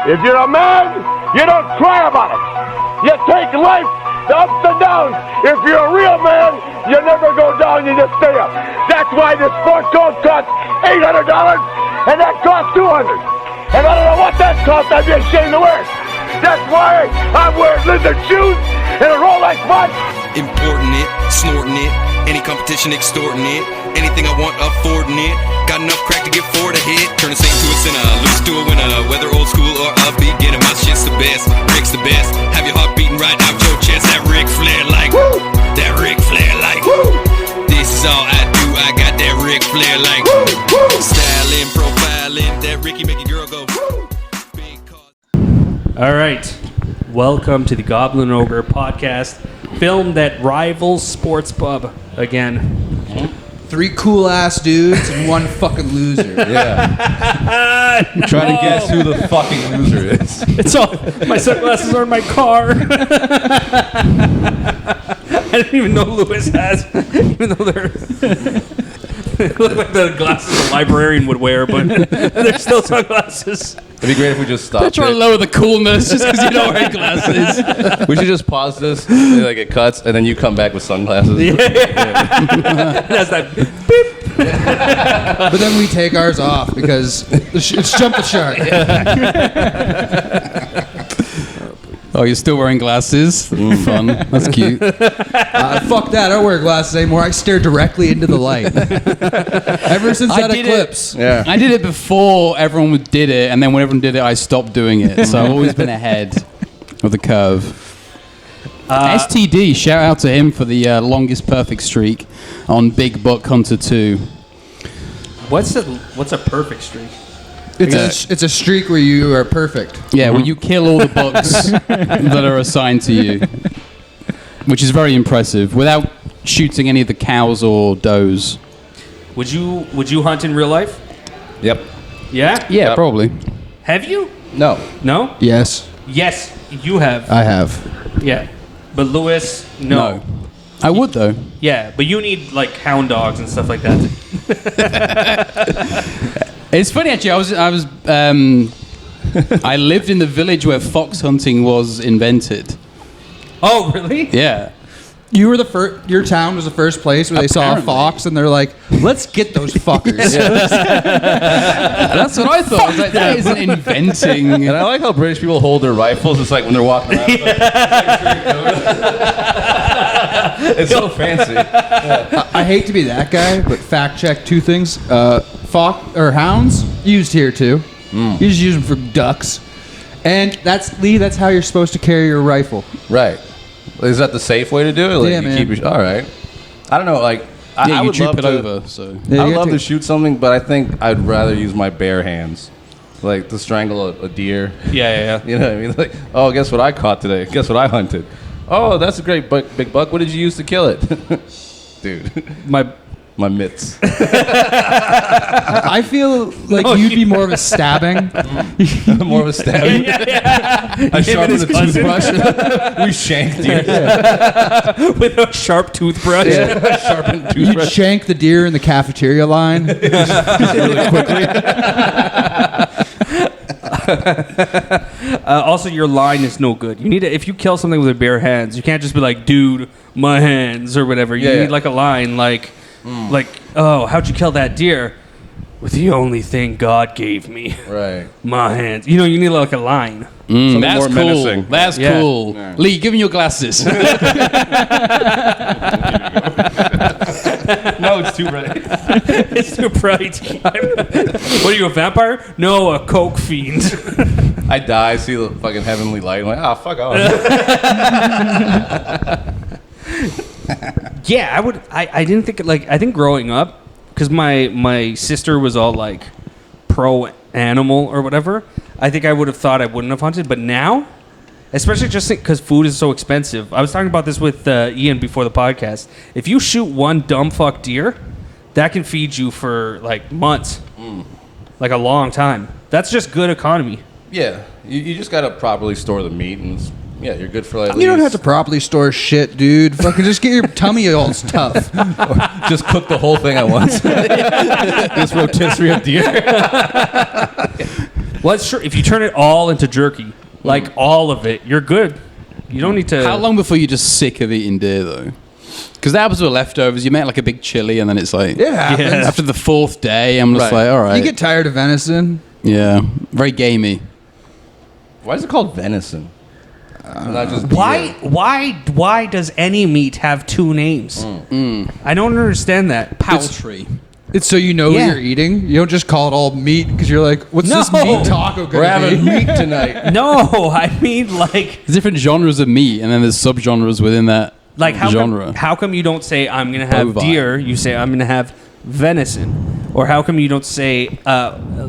If you're a man, you don't cry about it. You take life, the ups and downs. If you're a real man, you never go down, you just stay up. That's why this sport coat costs $800 and that costs $200. And I don't know what that costs, I'd be ashamed to wear it. That's why I'm wearing lizard shoes and a Rolex watch. Importing it, snorting it, any competition extorting it, anything I want affording it, got enough crack to get forward a hit, turn a saint to a sinner, lose to a winner, whether old school or upbeat, getting my shit's the best, Rick's the best, have your heart beating right out your chest, that Ric Flair like, woo! That Ric Flair like, woo! This is all I do, I got that Ric Flair like, woo! Woo! Styling, profiling, that Ricky make a girl go, woo! Big cause. All right, welcome to the Goblin Ogre podcast, filmed at Rivals Sports Pub again. Three cool ass dudes and one fucking loser. Yeah. Trying to guess who the fucking loser is. It's all my sunglasses are in my car. I didn't even know Lewis has, even though they look like the glasses a librarian would wear, but they're still sunglasses. It'd be great if we just stopped. They're trying to lower the coolness just because you don't wear glasses. We should just pause this, like it cuts, and then you come back with sunglasses. Yeah. That's that beep. But then we take ours off because it's jump the shark. Oh, you're still wearing glasses? Fun. That's cute. Fuck that. I don't wear glasses anymore. I stare directly into the light. Ever since that eclipse. Yeah. I did it before everyone did it, and then when everyone did it, I stopped doing it. So I've always been ahead of the curve. STD, shout out to him for the longest perfect streak on Big Buck Hunter 2. What's a perfect streak? It's a streak where you are perfect. Yeah, where you kill all the bucks that are assigned to you, which is very impressive, without shooting any of the cows or does. Would you hunt in real life? Yep. Yeah? Yeah, Yep. probably. Have you? No. No? Yes. Yes, you have. I have. Yeah. But Lewis, no. I would, though. Yeah, but you need like hound dogs and stuff like that. It's funny, actually. I lived in the village where fox hunting was invented. Oh, really? Yeah. You were the first. Your town was the first place where they saw a fox, and they're like, "Let's get those fuckers." That's what I thought. I was like, that isn't inventing. And I like how British people hold their rifles. It's like when they're walking around. It's so fancy. Yeah. I hate to be that guy, but fact check two things. Fox or hounds used here too. You just use them for ducks, and that's how you're supposed to carry your rifle. Right. Is that the safe way to do it? Like, Yeah, you man. keep all right. I don't know. Like, Yeah, I you would droop love it to, over. So Yeah, I would you love gotta to shoot something, but I think I'd rather use my bare hands, like to strangle a deer. Yeah. You know what I mean? Like, oh, guess what I caught today? Guess what I hunted? Oh, that's a great big buck. What did you use to kill it? Dude, my mitts. I feel like you'd be more of a stabbing. More of a stabbing. I sharpened the toothbrush. We shanked deer. With a sharp toothbrush. Yeah, sharpened You'd toothbrush. shank the deer in the cafeteria line really quickly. Also, your line is no good. You need to, if you kill something with your bare hands, you can't just be like, "Dude, my hands" or whatever. You need like a line, like, "Oh, how'd you kill that deer?" With the only thing God gave me, Right. my hands. You know, you need like a line. Something that's more cool. menacing. That's Yeah. cool. Yeah. Lee, give me your glasses. No, it's too bright. It's too bright. What are you, a vampire? No, a coke fiend. I die, see the fucking heavenly light. I'm like, ah, fuck off. Yeah, I would. I didn't think like. I think growing up, because my sister was all like pro animal or whatever. I think I would have thought I wouldn't have hunted, but now, especially just because food is so expensive. I was talking about this with Ian before the podcast. If you shoot one dumb fuck deer, that can feed you for like months, like a long time. That's just good economy. Yeah, you just gotta properly store the meat, and yeah, you're good for like. You don't have to properly store shit, dude. Fucking just get your tummy all tough. just cook the whole thing at once. This rotisserie of deer. Well, it's true. If you turn it all into jerky, like all of it, you're good. You don't need to. How long before you're just sick of eating deer, though? Because that happens with leftovers. You make like a big chili, and then it's like... It happens. After the 4th day, I'm just like, all right. You get tired of venison. Yeah. Very gamey. Why is it called venison? Not just Why does any meat have 2 names? I don't understand that. Poultry. It's so you know what you're eating. You don't just call it all meat because you're like, what's this meat taco gonna We're having be? meat tonight. No, I mean like There's different genres of meat, and then there's subgenres within that genre. How come you don't say I'm gonna have Bovine. deer? You say I'm gonna have venison, or how come you don't say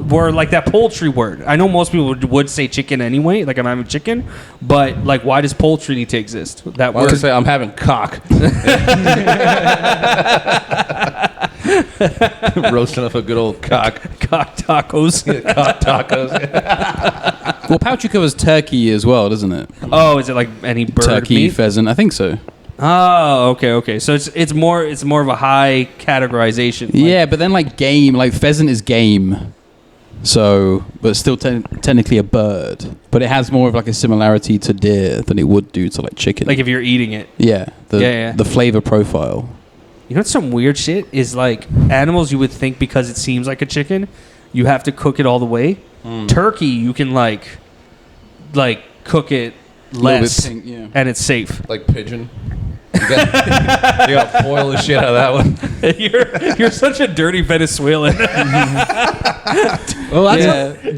word like that poultry word? I know most people would say chicken anyway, like I'm having chicken, but like why does poultry need to exist? That Why word. don't you say I'm having cock? Roasting up a good old cock. Cock tacos. Cock tacos. Well, poultry covers turkey as well, doesn't it? Oh, is it like any bird Turkey, meat? pheasant. I think so. Oh, okay. So it's more of a high categorization. Like, Yeah, but then like game, like pheasant is game. So, but it's still technically a bird. But it has more of like a similarity to deer than it would do to like chicken. like if you're eating it. yeah, the flavor profile. You know what's some weird shit is like animals you would think because it seems like a chicken, you have to cook it all the way. Turkey you can like cook it less pink, yeah. and it's safe. Like pigeon. You gotta boil the shit out of that one. You're such a dirty Venezuelan. Well, that's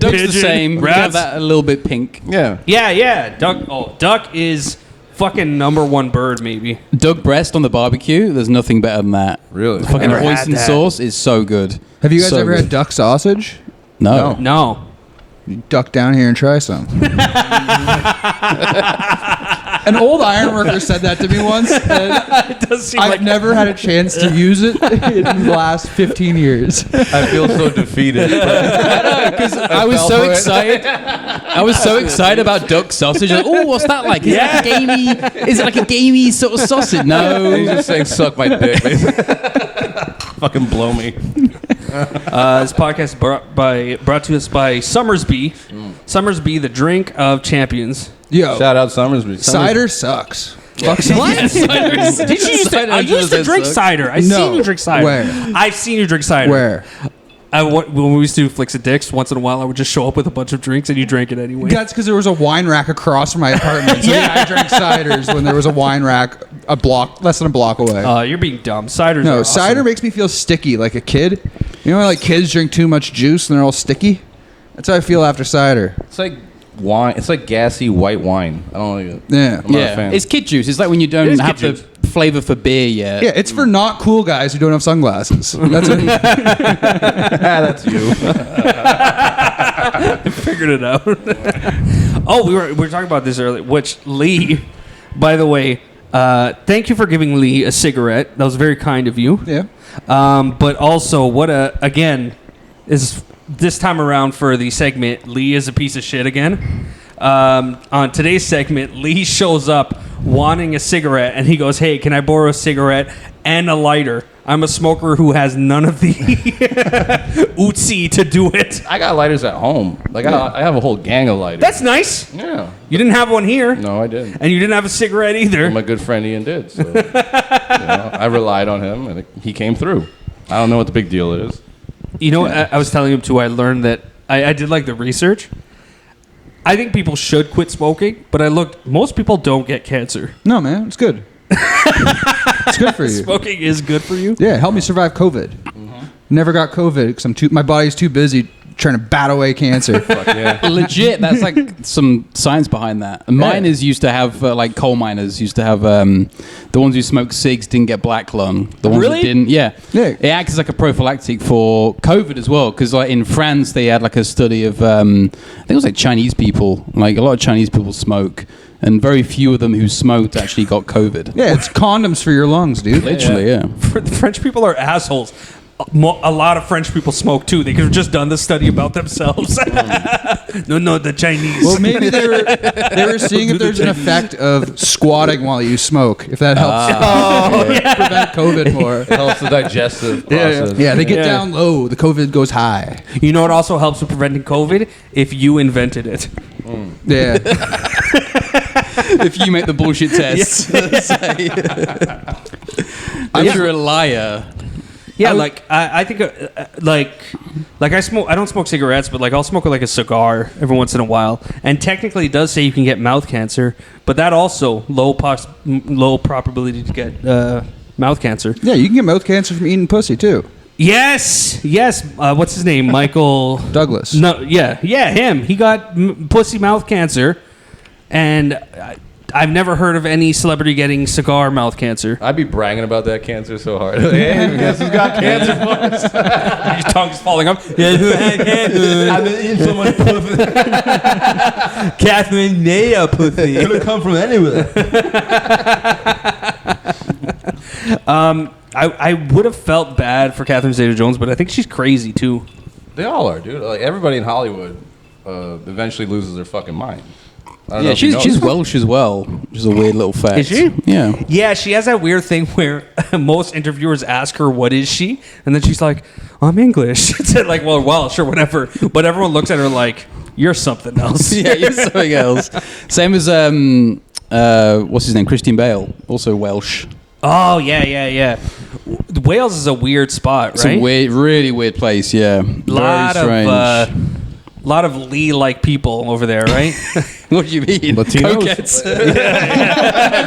duck's Pigeon, the same. You rats. have that a little bit pink. Yeah. yeah. Duck is fucking #1 bird maybe. Duck breast on the barbecue. There's nothing better than that. Really? Fucking never had hoisin that. sauce is so good. Have you guys So ever good. had duck sausage? No. No. You duck down here and try some. An old ironworker said that to me once, and It does seem I've like never had a chance to use it in the last 15 years. I feel so defeated. Because I was fell so for it. excited. I was so excited about duck sausage. Like, oh, what's that like? Is it like a gamey? Is it like a gamey sort of sausage? No. He's just saying, suck my dick. Fucking blow me. This podcast is brought to us by Summersby. Summersby, the drink of champions. Yo, Shout out Summersby. cider sucks. What? Did you used to? I used to drink cider. I've No. seen you drink cider. Where? I've seen you drink cider. Where? When we used to do Flicks of Dicks, once in a while I would just show up with a bunch of drinks and you drank it anyway. That's because there was a wine rack across from my apartment. So yeah, I drank ciders when there was a wine rack less than a block away. You're being dumb. Ciders No, are awesome. cider makes me feel sticky like a kid. You know, when, like kids drink too much juice and they're all sticky. That's how I feel after cider. It's like wine. It's like gassy white wine. I don't like it. Yeah. I'm not a Yeah, fan. it's kid juice. It's like when you don't is have kid the flavor for beer yet. Yeah, it's for not cool guys who don't have sunglasses. That's it. That's you. Figured it out. Oh, we were talking about this earlier. Which Lee, by the way, thank you for giving Lee a cigarette. That was very kind of you. Yeah. But also, is this time around for the segment, Lee is a piece of shit again. On today's segment, Lee shows up wanting a cigarette, and he goes, "Hey, can I borrow a cigarette and a lighter? I'm a smoker who has none of the ootsie to do it." I got lighters at home. Like I have a whole gang of lighters. That's nice. Yeah. You didn't have one here. No, I didn't. And you didn't have a cigarette either. My good friend Ian did. So I relied on him, and he came through. I don't know what the big deal is. You know, I was telling him too, I learned that I did like the research. I think people should quit smoking, but I looked, most people don't get cancer. No, man, it's good. It's good for you. Smoking is good for you. Yeah, help me survive COVID. Never got COVID because my body's too busy trying to bat away cancer. Fuck yeah. Legit, that's like some science behind that. And miners used to have, like coal miners used to have, the ones who smoked cigs didn't get black lung. The ones Really? that didn't, yeah. Yeah. It acts as like a prophylactic for COVID as well. Because like in France, they had like a study of, I think it was like Chinese people. Like a lot of Chinese people smoke. And very few of them who smoked actually got COVID. Yeah, it's condoms for your lungs, dude. Literally, yeah. The French people are assholes. a lot of French people smoke too. They could have just done the study about themselves. No, the Chinese. Well, maybe they were seeing if there's an effect of squatting while you smoke. If that helps prevent COVID more. It helps the digestive process. Yeah, they get down low. The COVID goes high. You know what also helps with preventing COVID? If you invented it. Yeah. If you make the bullshit test. I'm sure a liar. Yeah, I think like I smoke. I don't smoke cigarettes, but like I'll smoke like a cigar every once in a while. And technically, it does say you can get mouth cancer, but that also low probability to get mouth cancer. Yeah, you can get mouth cancer from eating pussy too. Yes. What's his name? Michael Douglas. No, yeah, him. He got pussy mouth cancer, and I've never heard of any celebrity getting cigar mouth cancer. I'd be bragging about that cancer so hard. Hey, guess who's got cancer, boys? Your tongue's falling up. Yeah, who had cancer? I've been eating so much pussy. Catherine Naya pussy. Could have come from anywhere. I would have felt bad for Catherine Zeta-Jones, but I think she's crazy too. They all are, dude. Like everybody in Hollywood eventually loses their fucking mind. Yeah, she's Welsh as well, which is a weird little fact. Is she? Yeah. Yeah, she has that weird thing where most interviewers ask her, what is she? And then she's like, I'm English. It's like, well, sure, whatever. But everyone looks at her like, you're something else. Yeah, you're something else. Same as, what's his name? Christian Bale, also Welsh. Oh, yeah. Wales is a weird spot, right? It's a weird, really weird place, yeah. Very strange. Lot of Lee-like people over there, right? What do you mean? Latinos?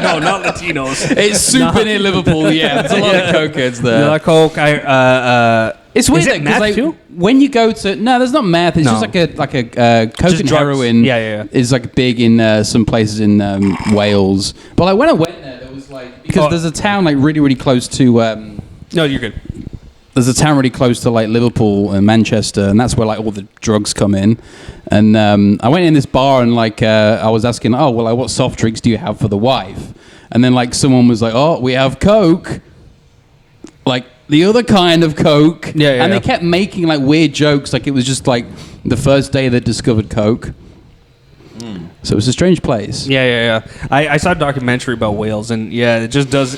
No, not Latinos. It's super near Liverpool, yeah. There's a lot of cokeheads there. Yeah, coke. It's weird Is it meth too? when you go to there's not meth. It's just like a coke Just and drugs. heroin. Yeah. Is like big in some places in Wales. But like when I went there was like because there's a town like really really close to. No, you're good. There's a town really close to like Liverpool and Manchester, and that's where like all the drugs come in. And I went in this bar and like I was asking, what soft drinks do you have for the wife? And then like someone was like, we have Coke, like the other kind of Coke. Yeah. And they kept making like weird jokes, like it was just like the first day they discovered Coke. So it's a strange place. Yeah. I saw a documentary about Wales, and yeah, it just does.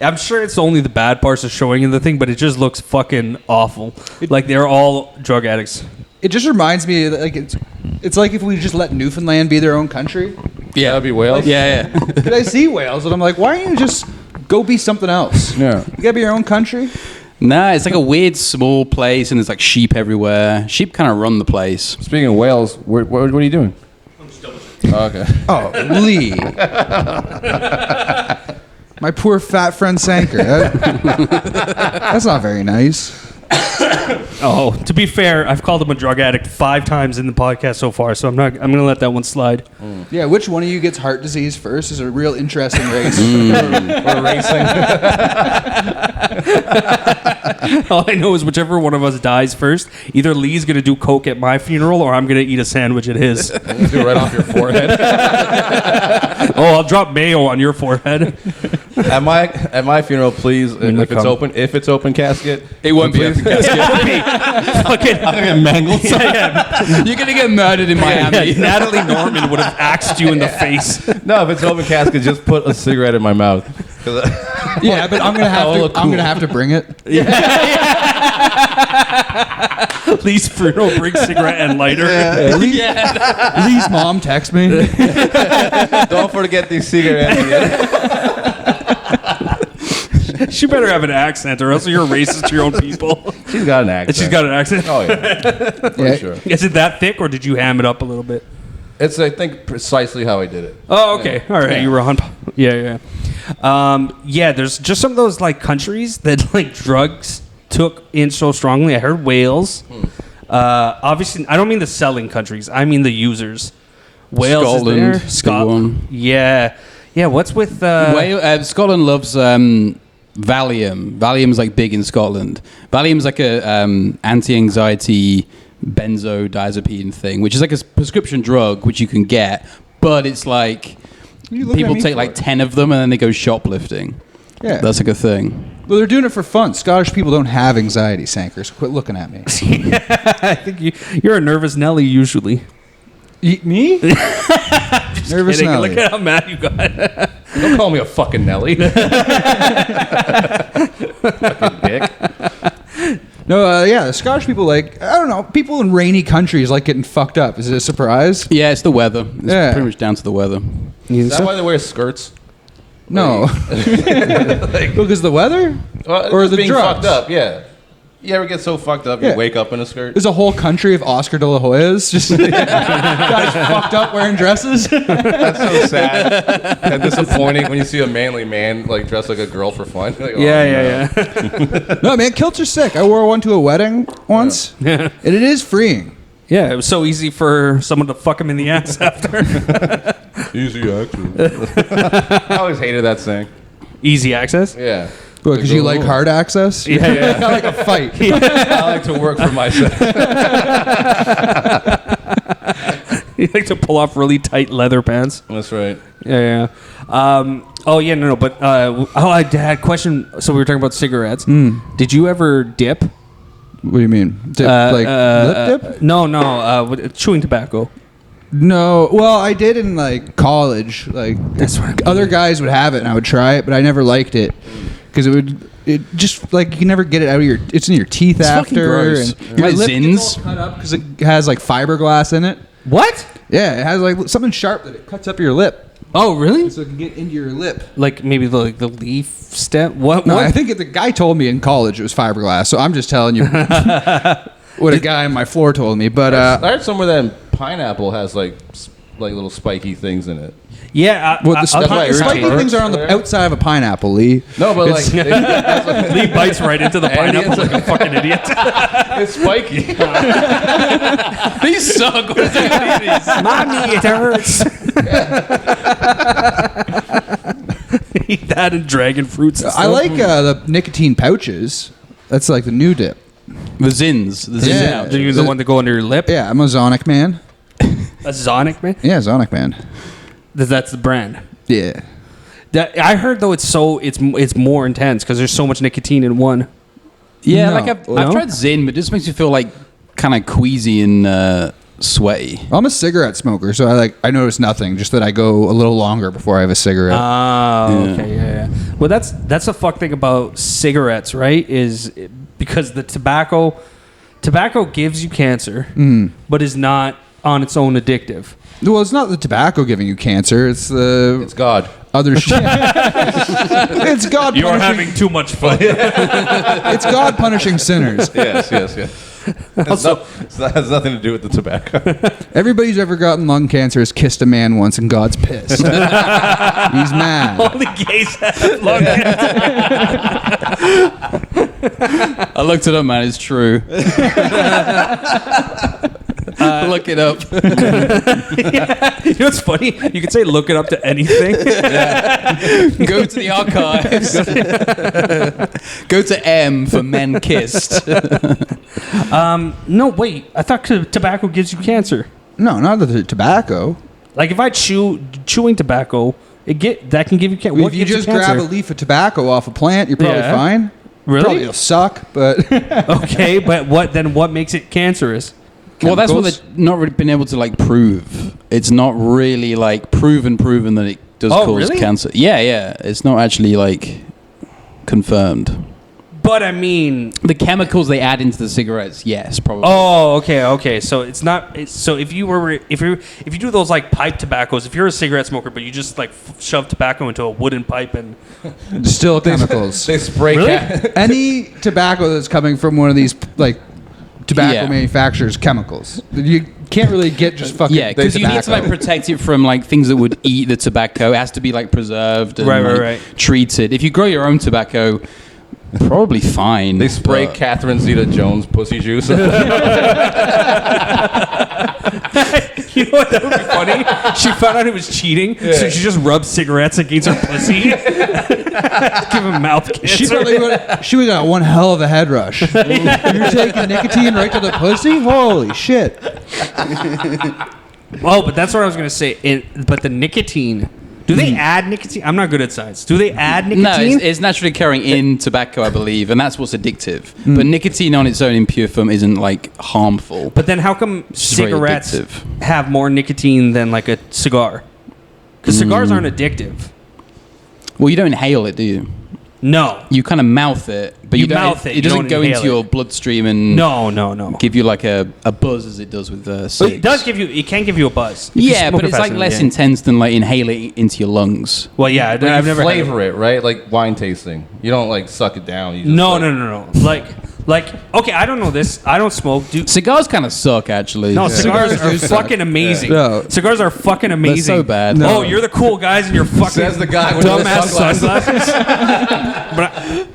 I'm sure it's only the bad parts of showing in the thing, but it just looks fucking awful. Like they're all drug addicts. It just reminds me, like it's like if we just let Newfoundland be their own country. Yeah, That'd be Wales. Yeah. But I see Wales, and I'm like, why don't you just go be something else? Yeah. You gotta be your own country. Nah, it's like a weird small place, and there's like sheep everywhere. Sheep kind of run the place. Speaking of Wales, what are you doing? I'm just double checking. Oh, okay. Oh, Lee. My poor fat friend Sanker. That's not very nice. Oh, to be fair, I've called him a drug addict 5 times in the podcast so far, so I'm gonna let that one slide. Yeah, which one of you gets heart disease first is a real interesting race. We're racing. All I know is whichever one of us dies first, either Lee's gonna do coke at my funeral or I'm gonna eat a sandwich at his. Do it right off your forehead. I'll drop mayo on your forehead. At my funeral, please. If it's open casket, It won't be open casket. Fucking, I'm gonna get mangled. You're gonna get murdered in Miami. Natalie Norman would have axed you in the face. No, if it's open casket, just put a cigarette in my mouth. Yeah, but I'm gonna have to bring it. Lee's funeral brings cigarette and lighter. Lee's mom text me. Don't forget these cigarettes. She better have an accent, or else you're racist to your own people. She's got an accent. She's got an accent. Oh yeah, for sure. Is it that thick, or did you ham it up a little bit? It's I think precisely how I did it. Oh, okay. All right. Yeah. You were on. Yeah. There's just some of those like countries that like drugs took in so strongly. I heard Wales. Obviously, I don't mean the selling countries. I mean the users. Wales Scotland, is there. big Scotland. one. Yeah. What's with Scotland loves Valium. Valium's like big in Scotland. Valium's like a anti-anxiety benzodiazepine thing, which is like a prescription drug which you can get, but it's like people take like 10 of them and then they go shoplifting. Yeah, that's like a thing. Well, they're doing it for fun. Scottish people don't have anxiety, Sanker, so quit looking at me. I think you're a nervous Nelly usually. Me? Nervous Kidding. Nelly. Look at how mad you got. Don't call me a fucking Nelly. Fucking dick. No, the Scottish people I don't know, people in rainy countries like getting fucked up. Is it a surprise? Yeah, it's the weather. It's Yeah. pretty much down to the weather. Is that why they wear skirts? No. Because the weather? Or the being drugs? fucked up, yeah. You ever get so fucked up Yeah. you wake up in a skirt? There's a whole country of Oscar de la Hoyas just guys fucked up wearing dresses. That's so sad and disappointing when you see a manly man like dressed like a girl for fun. Like, Yeah. No, man, kilts are sick. I wore one to a wedding once, and it is freeing. Yeah, it was so easy for someone to fuck him in the ass after. Easy access. I always hated that saying. Easy access? Yeah. Because you like hard access? Yeah. I like a fight. I like to work for myself. You like to pull off really tight leather pants. That's right. Yeah. But I had a question. So we were talking about cigarettes. Did you ever dip? What do you mean? Lip dip? No. Chewing tobacco. No. Well, I did in like college. Like That's right. other guys would have it, and I would try it, but I never liked it because it just like you can never get it out of it's in your teeth fucking after, gross. and your Like lip Zins? gets all cut up because it has like fiberglass in it. What? Yeah, it has like something sharp that it cuts up your lip, Oh, really? so it can get into your lip. Like maybe the leaf stem? What? No, what? I think the guy told me in college it was fiberglass, so I'm just telling you what a guy on my floor told me. But I heard somewhere that pineapple has like little spiky things in it. Yeah. well, the spiky irritating. things are on the There. outside of a pineapple, Lee. No, but like Lee bites right into the pineapple like a fucking idiot. it's spiky. These suck. What is that? Mommy, it hurts. Eat that and dragon fruits. And I stuff. like the nicotine pouches. That's like the new dip. The Zins. The Zins. Yeah. Are you the one to go under your lip? Yeah, I'm a Zonic man. A Zonic, man? Yeah, Zonic man. That's the brand. Yeah. I heard though it's more intense because there's so much nicotine in one. Yeah, No. like I've No? tried Zin, but it just makes me feel like kind of queasy and sweaty. I'm a cigarette smoker, so I notice nothing. Just that I go a little longer before I have a cigarette. Oh, okay, yeah. Well, that's the fuck thing about cigarettes, right? Is because the tobacco gives you cancer, but is not on its own addictive. Well, it's not the tobacco giving you cancer. It's the It's God. other shit. It's God. You're punishing, having too much fun. It's God punishing sinners. Yes. It has nothing to do with the tobacco. Everybody's ever gotten lung cancer has kissed a man once, and God's pissed. He's mad. Only gays have lung cancer. I looked it up, man. It's true. Look it up. You know what's funny? You can say look it up to anything. Go to the archives. Go to M for men kissed. No, wait. I thought tobacco gives you cancer. No, not the tobacco. Like if I chewing tobacco, that can give you cancer. If you just grab a leaf of tobacco off a plant, you're probably Yeah. fine. Really? Probably it'll suck, but Okay, but what makes it cancerous? Well, that's what Chemicals? they've not really been able to like prove. It's not really like proven that it does Oh, cause really? cancer. Yeah. It's not actually like confirmed. But I mean, The chemicals they add into the cigarettes, yes, probably. oh, okay. So it's not. So if you do those like pipe tobaccos, if you're a cigarette smoker, but you just like shove tobacco into a wooden pipe and still chemicals. They spray Really? Any tobacco that's coming from one of these like tobacco Yeah. manufacturers, chemicals. You can't really get just fucking Yeah, because you need to like protect it from like things that would eat the tobacco. It has to be like preserved and Right, like, right. treated. If you grow your own tobacco, probably fine. They spray but- Catherine Zeta-Jones pussy juice. you know what that would be funny? She found out it was cheating, so she just rubbed cigarettes against her pussy. Give him mouth She cancer. probably would got one hell of a head rush. You're taking nicotine right to the pussy? Holy shit. Oh, but that's what I was gonna say. But the nicotine Do they add nicotine? I'm not good at science. Do they add nicotine? No, it's naturally occurring in tobacco, I believe, and that's what's addictive. But nicotine on its own in pure form isn't like harmful. But then how come It's very cigarettes addictive. have more nicotine than like a cigar? Because cigars aren't addictive. Well, you don't inhale it, do you? No. You kind of mouth it, but You you don't, mouth it, It you doesn't don't go inhale into your it. bloodstream and No. give you like a buzz as it does with But cigs. it does give you. It can give you a buzz. If you Yeah, smoke but it it's fast like enough, less yeah. intense than like inhaling into your lungs. Well, yeah, I've never had flavor it, right? Like wine tasting. You don't like suck it down. You just No. Like, okay, I don't know this. I don't smoke. Cigars kind of suck, actually. No, cigars Cigars are do suck. fucking amazing. Yeah. Cigars are fucking amazing. so bad. No. Oh, you're the cool guys in your fucking Says the guy with dumbass the sunglasses. sunglasses. But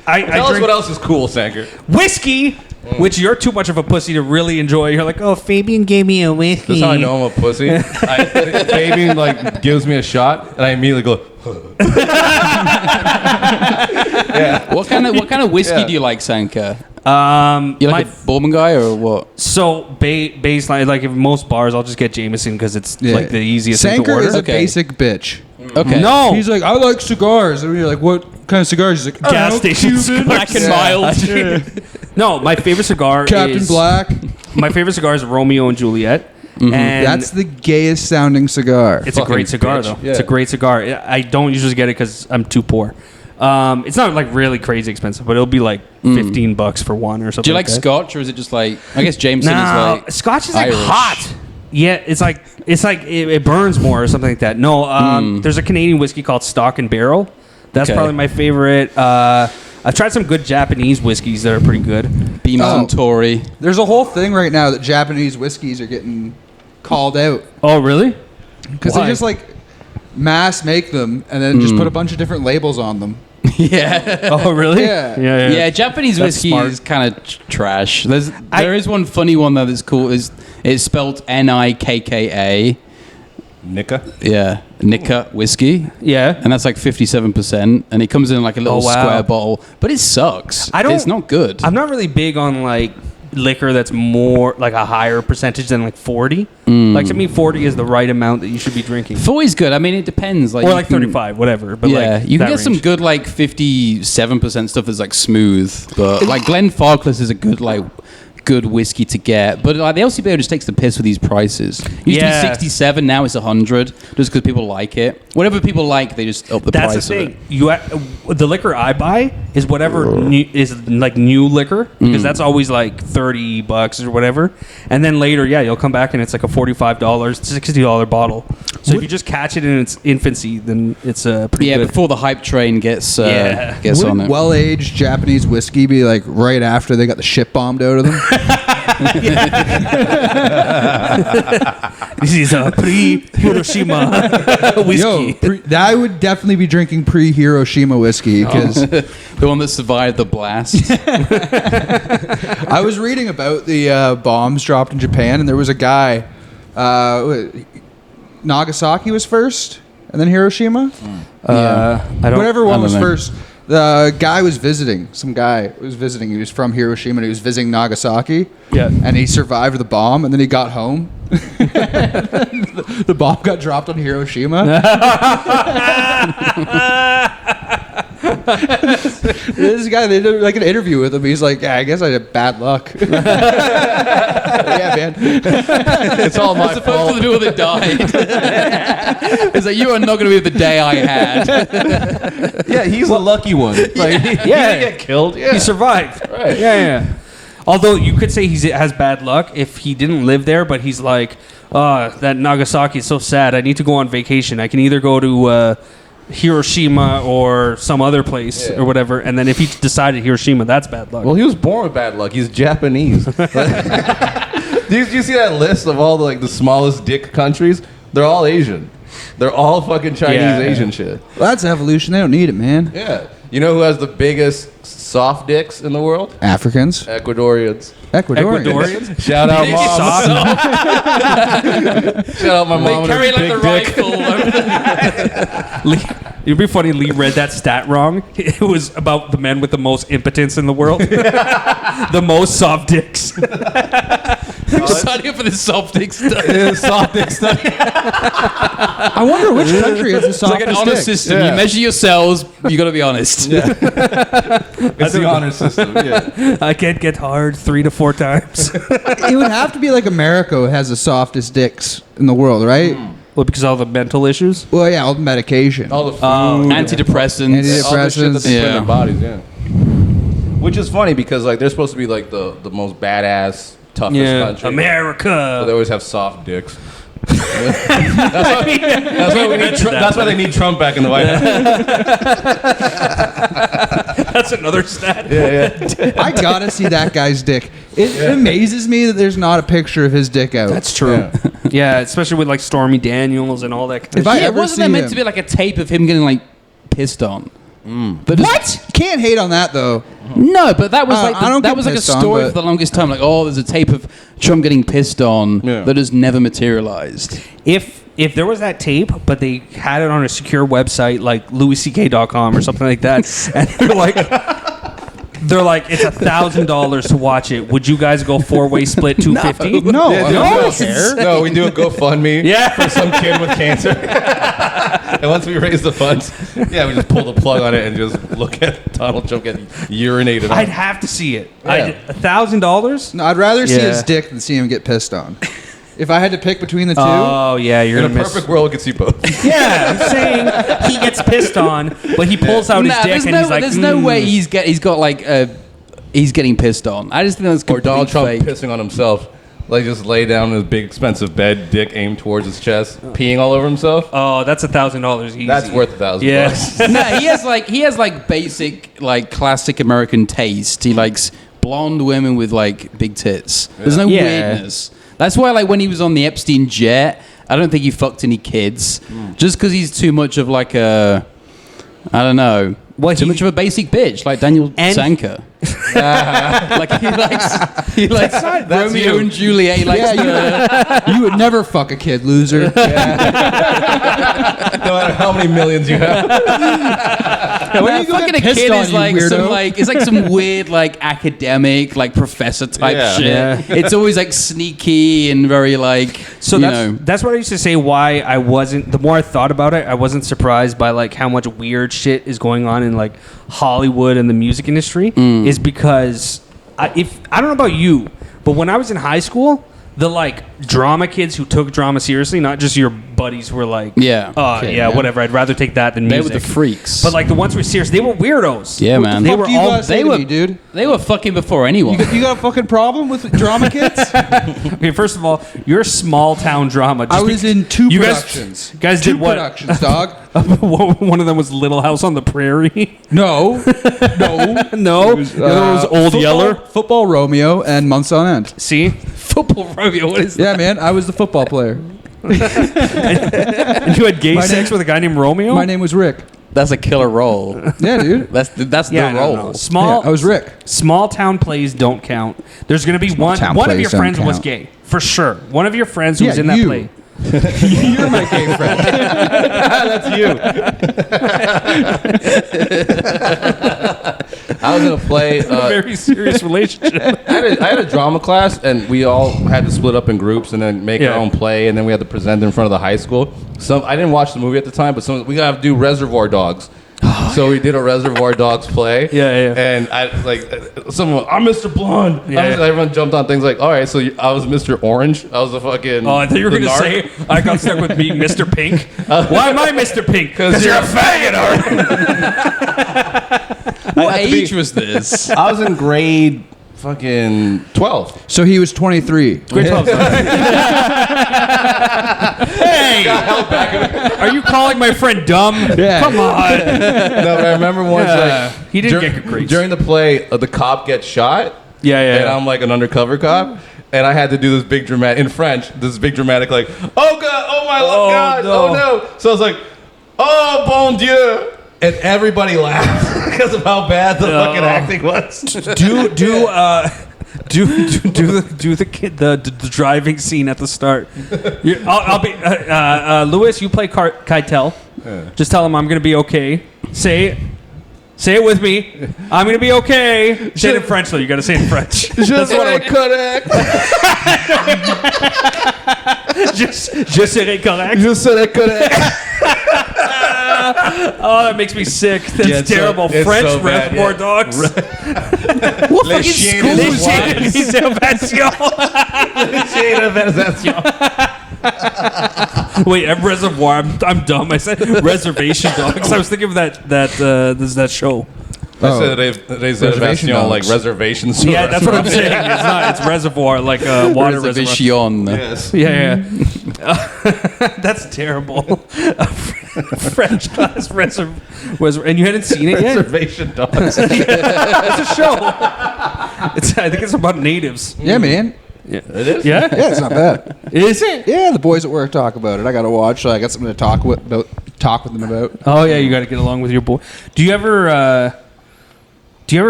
I Tell us drink what else is cool, Sanker. whiskey, which you're too much of a pussy to really enjoy. You're like, oh, Fabian gave me a whiskey. That's how I know I'm a pussy. Fabian like gives me a shot, and I immediately go. What kind of whiskey Yeah. do you like, Sanka? my You like a bourbon guy or what? so baseline, like if most bars, I'll just get Jameson because it's Yeah. like the easiest thing to Sanker order. is a Okay. basic bitch. Okay. No, He's like, I like cigars. And you're like, what kind of cigars? He's like, I don't gas know, station Cuban. black and Yeah. mild. No, my favorite cigar Captain is Black. My favorite cigar is Romeo and Juliet. And That's the gayest sounding cigar. it's a Fucking great cigar, bitch. though. Yeah. It's a great cigar. I don't usually get it because I'm too poor. It's not like really crazy expensive, but it'll be like $15 for one or something. Do you like that. Scotch or is it just like? I guess Jameson is No, like Scotch is like Irish. hot. Yeah, it's like it burns more or something like that. No, there's a Canadian whiskey called Stock and Barrel. That's Okay. probably my favorite. I've tried some good Japanese whiskeys that are pretty good. Beam Suntory. There's a whole thing right now that Japanese whiskeys are getting called out Oh, really? because they Why? just like mass make them and then just put a bunch of different labels on them. Yeah. Oh, really? Yeah. Yeah, Japanese That's whiskey smart. is kind of trash. There is one funny one though that's cool. It's spelled Nikka. Nika. Yeah, Nikka whiskey. Yeah. And that's like 57%, and it comes in like a little Oh, wow. square bottle, but it sucks. I don't- It's not good. I'm not really big on like liquor that's more like a higher percentage than like 40. Like to me, 40 is the right amount that you should be drinking. 40's good. I mean, it depends. Like Or you like can- 35, whatever. But Yeah, like you can that get some range. good like 57% stuff that's like smooth, but like Glenfarclas is a good like good whiskey to get. But like the LCBO just takes the piss with these prices. It used Yeah. to be 67, now it's 100, just because people like it. Whatever people like, they just up the That's price the of thing. it. The liquor I buy is whatever is like new liquor because that's always like $30 or whatever. And then later, yeah, you'll come back and it's like a $45, $60 bottle. So if you just catch it in its infancy, then it's pretty Yeah, good. before the hype train gets Yeah. gets on Wouldn't it. well-aged Japanese whiskey be like right after they got the shit bombed out of them? This is a pre-Hiroshima whiskey. I would definitely be drinking pre-Hiroshima whiskey because the one that survived the blast. I was reading about the bombs dropped in Japan, and there was a guy. Nagasaki was first, and then Hiroshima. I don't. Whatever one don't was know. first. The guy was visiting. Some guy was visiting. He was from Hiroshima, and he was visiting Nagasaki. Yeah. And he survived the bomb, and then he got home. The bomb got dropped on Hiroshima. This guy, they did like an interview with him. He's like, "Yeah, I guess I had bad luck." Yeah, man. It's all my As opposed fault. to the people that died. It's like, you are not going to be the day I had. Yeah, he's the lucky one. Like, he didn't get killed. Yeah. He survived. Right. Yeah. Although you could say he has bad luck if he didn't live there, but he's like, that Nagasaki is so sad. I need to go on vacation. I can either go to Hiroshima or some other place or whatever. And then if he decided Hiroshima, that's bad luck. Well, he was born with bad luck. He's Japanese. Do you see that list of all the smallest dick countries? They're all Asian. They're all fucking Chinese Yeah. Asian shit. Well, that's evolution. They don't need it, man. Yeah. You know who has the biggest soft dicks in the world? Africans, Ecuadorians. Ecuadorians. Shout out, mom. Shout out my mom. They carry and her like big the dick. rifle. It'd be funny. Lee read that stat wrong. It was about the men with the most impotence in the world, the most soft dicks. Signing up for this soft dick stuff. Soft dick study. I wonder which country has the It's like an softest honor dick. system. Yeah. You measure your cells. You got to be honest. It's the honor system. Yeah. I can't get hard 3 to 4 times. It would have to be like America has the softest dicks in the world, right? Well, because of all the mental issues. Well, yeah, all the medication. All the food, Antidepressants. all the shit that they put in Yeah. their bodies. Yeah. Which is funny because like they're supposed to be like the most badass, toughest country. America. But they always have soft dicks. That's why they need Trump back in the White House. That's another stat. Yeah. I gotta see that guy's dick. It amazes me that there's not a picture of his dick out. That's true. Yeah, especially with like Stormy Daniels and all that kind If of I shit. ever wasn't see there meant him- to be like a tape of him getting like pissed on? But What? Can't hate on that though. No, but that was I like don't that get was like a pissed on, story but- for the longest time. Like, oh, there's a tape of Trump getting pissed on Yeah. that has never materialized. If there was that tape, but they had it on a secure website like louisck.com or something like that, and they're like it's $1,000 to watch it. Would you guys go 4-way split $250? No, Yeah, I don't care. No, we do a GoFundMe Yeah. for some kid with cancer. And once we raise the funds, we just pull the plug on it and just look at Donald Trump getting urinated on. I'd have to see it. Yeah. $1,000? No, I'd rather see Yeah. his dick than see him get pissed on. If I had to pick between the two, Oh yeah, you're In a gonna miss. perfect world, we could see both. Yeah, I'm saying he gets pissed on, but he pulls out his dick there's and no, he's like, there's no way he's got like he's getting pissed on. I just think that's Or Donald Trump fake. pissing on himself. Like just lay down in his big expensive bed, dick aimed towards his chest, peeing all over himself. Oh, that's $1,000 easy. That's worth $1,000. Yes. No, he has like basic like classic American taste. He likes blonde women with like big tits. There's no Yeah. weirdness. That's why like when he was on the Epstein jet, I don't think he fucked any kids. Just because he's too much of like a, I don't know, Well, too he- much of a basic bitch like Daniel Sanker. Like he likes Romeo you. and Juliet. He likes you would never fuck a kid, loser. No matter how many millions you have. When you go fucking get a pissed kid on, is you like weirdo. some like it's like some weird like academic like professor type Yeah. shit. Yeah. It's always like sneaky and very like So that's what I used to say. Why I wasn't. The more I thought about it, I wasn't surprised by like how much weird shit is going on in like Hollywood and the music industry. Is because I don't know about you, but when I was in high school, the like drama kids who took drama seriously, not just your buddies who were like, Yeah. whatever. I'd rather take that than they music. were the freaks. But like the ones who were serious, they were weirdos. Yeah, man. They What were do you all. gotta say they to were me, dude? They were fucking before anyone. You got a fucking problem with drama kids? Okay, first of all, you're small town drama. I was in 2 you productions. Guys Two did what? productions, dog. One of them was Little House on the Prairie. No. No, the other one was Old Yeller. Football Romeo and Months on End. See, Football Romeo. What is that? Yeah, man. I was the football player. and you had gay My sex name- with a guy named Romeo. My name was Rick. That's a killer role. Yeah, dude. That's Yeah, the no, role. no. Small. Yeah, I was Rick. Small town plays don't count. There's gonna be one. town One of plays your don't friends was count. gay for sure. One of your friends who was Yeah, in that you. play. You're my gay friend. That's you. I was gonna play. Very serious relationship. I had a drama class, and we all had to split up in groups and then make Yeah. our own play, and then we had to present in front of the high school. I didn't watch the movie at the time, but we gotta do Reservoir Dogs. So we did a Reservoir Dogs play. Yeah. And I like someone. I'm Mr. Blonde. Yeah. Everyone jumped on things like, all right, so I was Mr. Orange. I was the fucking. Oh, I thought you were the gonna narc. say I got stuck with being Mr. Pink. Why am I Mr. Pink? Because you're a faggot. What age was this? I was in grade fucking 12. So he was 23. Grade 12. Hey, are you calling my friend dumb? Yeah. Come on. No, but I remember once like He didn't get good grades. during the play, the cop gets shot. Yeah. And I'm like an undercover cop, and I had to do this big dramatic in French. This big dramatic like, oh god, oh my god, no. oh no. So I was like, oh bon Dieu, and everybody laughed because of how bad the fucking acting was. Do the driving scene at the start. I'll be Louis. You play Keitel. Just tell him I'm gonna be okay. Say, Say it with me. I'm gonna be okay. Say it in French though. You gotta say it in French. Just correct. Je serai correct. Just correct. Oh, that makes me sick. That's Yeah, terrible. it's French so bad, Reservoir yeah. Dogs. What fucking school Les chiens d'observation. Wait, Reservoir. I'm dumb. I said Reservation Dogs. I was thinking of that show. I said reservation, dogs. like reservations. Yeah, that's what I'm saying. It's not. It's reservoir, like water reservoir. Reservation. Yes. Yeah. That's terrible. French class reservoir, and you hadn't seen it yet. Reservation dogs. It's a show. I think it's about natives. Yeah, man. Yeah. It is? Yeah. Yeah, it's not bad. Is it? Yeah, the boys at work talk about it. I got to watch. So I got something to talk with them about. Oh yeah, you got to get along with your boy. Do you ever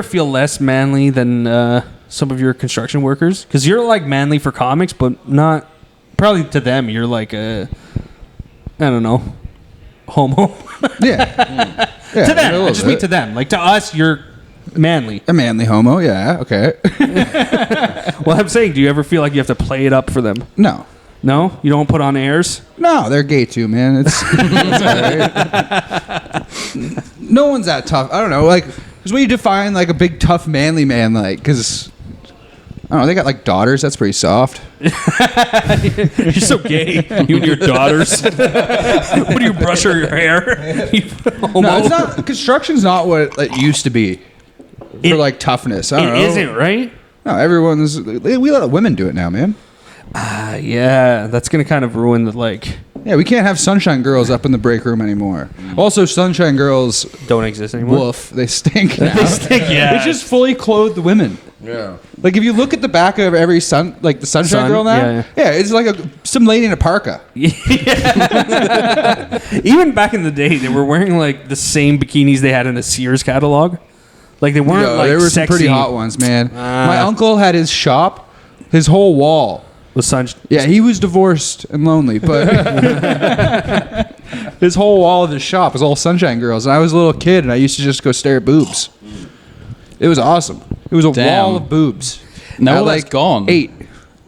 feel less manly than some of your construction workers? Because you're like manly for comics, but not probably to them. You're like I don't know, homo. Yeah. Yeah, To a them, little I just mean bit. to them. Like to us, you're manly. A manly homo. Yeah. Okay. Well, I'm saying, do you ever feel like you have to play it up for them? No. No, you don't put on airs. No, they're gay too, man. It's all right. No one's that tough. I don't know. Like, because when you define like a big, tough, manly man, like, because I don't know, they got like daughters. That's pretty soft. You're so gay. You and your daughters. What do you brush your hair? You homo. No, it's not. Construction's not what it used to be for like toughness. I don't know. It isn't, right? No, everyone's. We let women do it now, man. Yeah, that's gonna kind of ruin the like. Yeah, we can't have Sunshine Girls up in the break room anymore. Also, Sunshine Girls, Don't exist anymore. woof, they stink now. They stink. Yeah, It's just fully clothed women. Yeah. Like if you look at the back of every the Sunshine Girl now, yeah. it's like some lady in a parka. Even back in the day, they were wearing like the same bikinis they had in the Sears catalog. Like they weren't like there were sexy. some pretty hot ones, man. My uncle had his shop, his whole wall. The sun. Yeah, he was divorced and lonely, but his whole wall of his shop was all Sunshine Girls. And I was a little kid, and I used to just go stare at boobs. It was awesome. It was a Damn. wall of boobs. Now At, all that's gone. 8.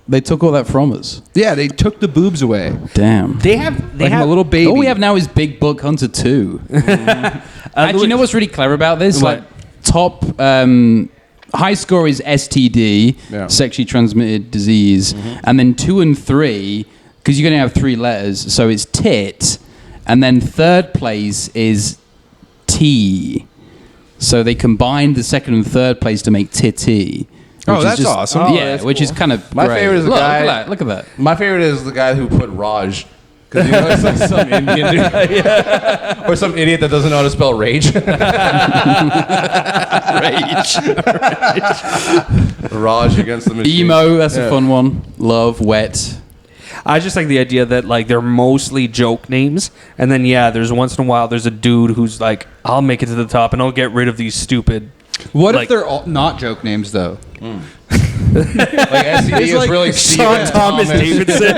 They took all that from us. Yeah, they took the boobs away. Damn. They have. Like a little baby. All we have now is Big Buck Hunter 2. Actually, you know what's really clever about this? What? Like, top high score is STD, Yeah. sexually transmitted disease, and then 2 and 3, because you're going to have 3 letters, so it's tit, and then third place is T. So they combined the second and third place to make titty. Oh, which is that's awesome. Yeah, that's which is kind of My great. favorite is the Look guy. Look at that. My favorite is the guy who put Raj. Because he looks like some Indian dude. Or some idiot that doesn't know how to spell rage. Raj against the machine. Emo, that's Yeah. a fun one. Love, wet. I just like the idea that like they're mostly joke names, and then there's once in a while there's a dude who's like, I'll make it to the top, and I'll get rid of these stupid. What Like- if they're all not joke names though? Like STD is like really Sean Steven Thomas Davidson.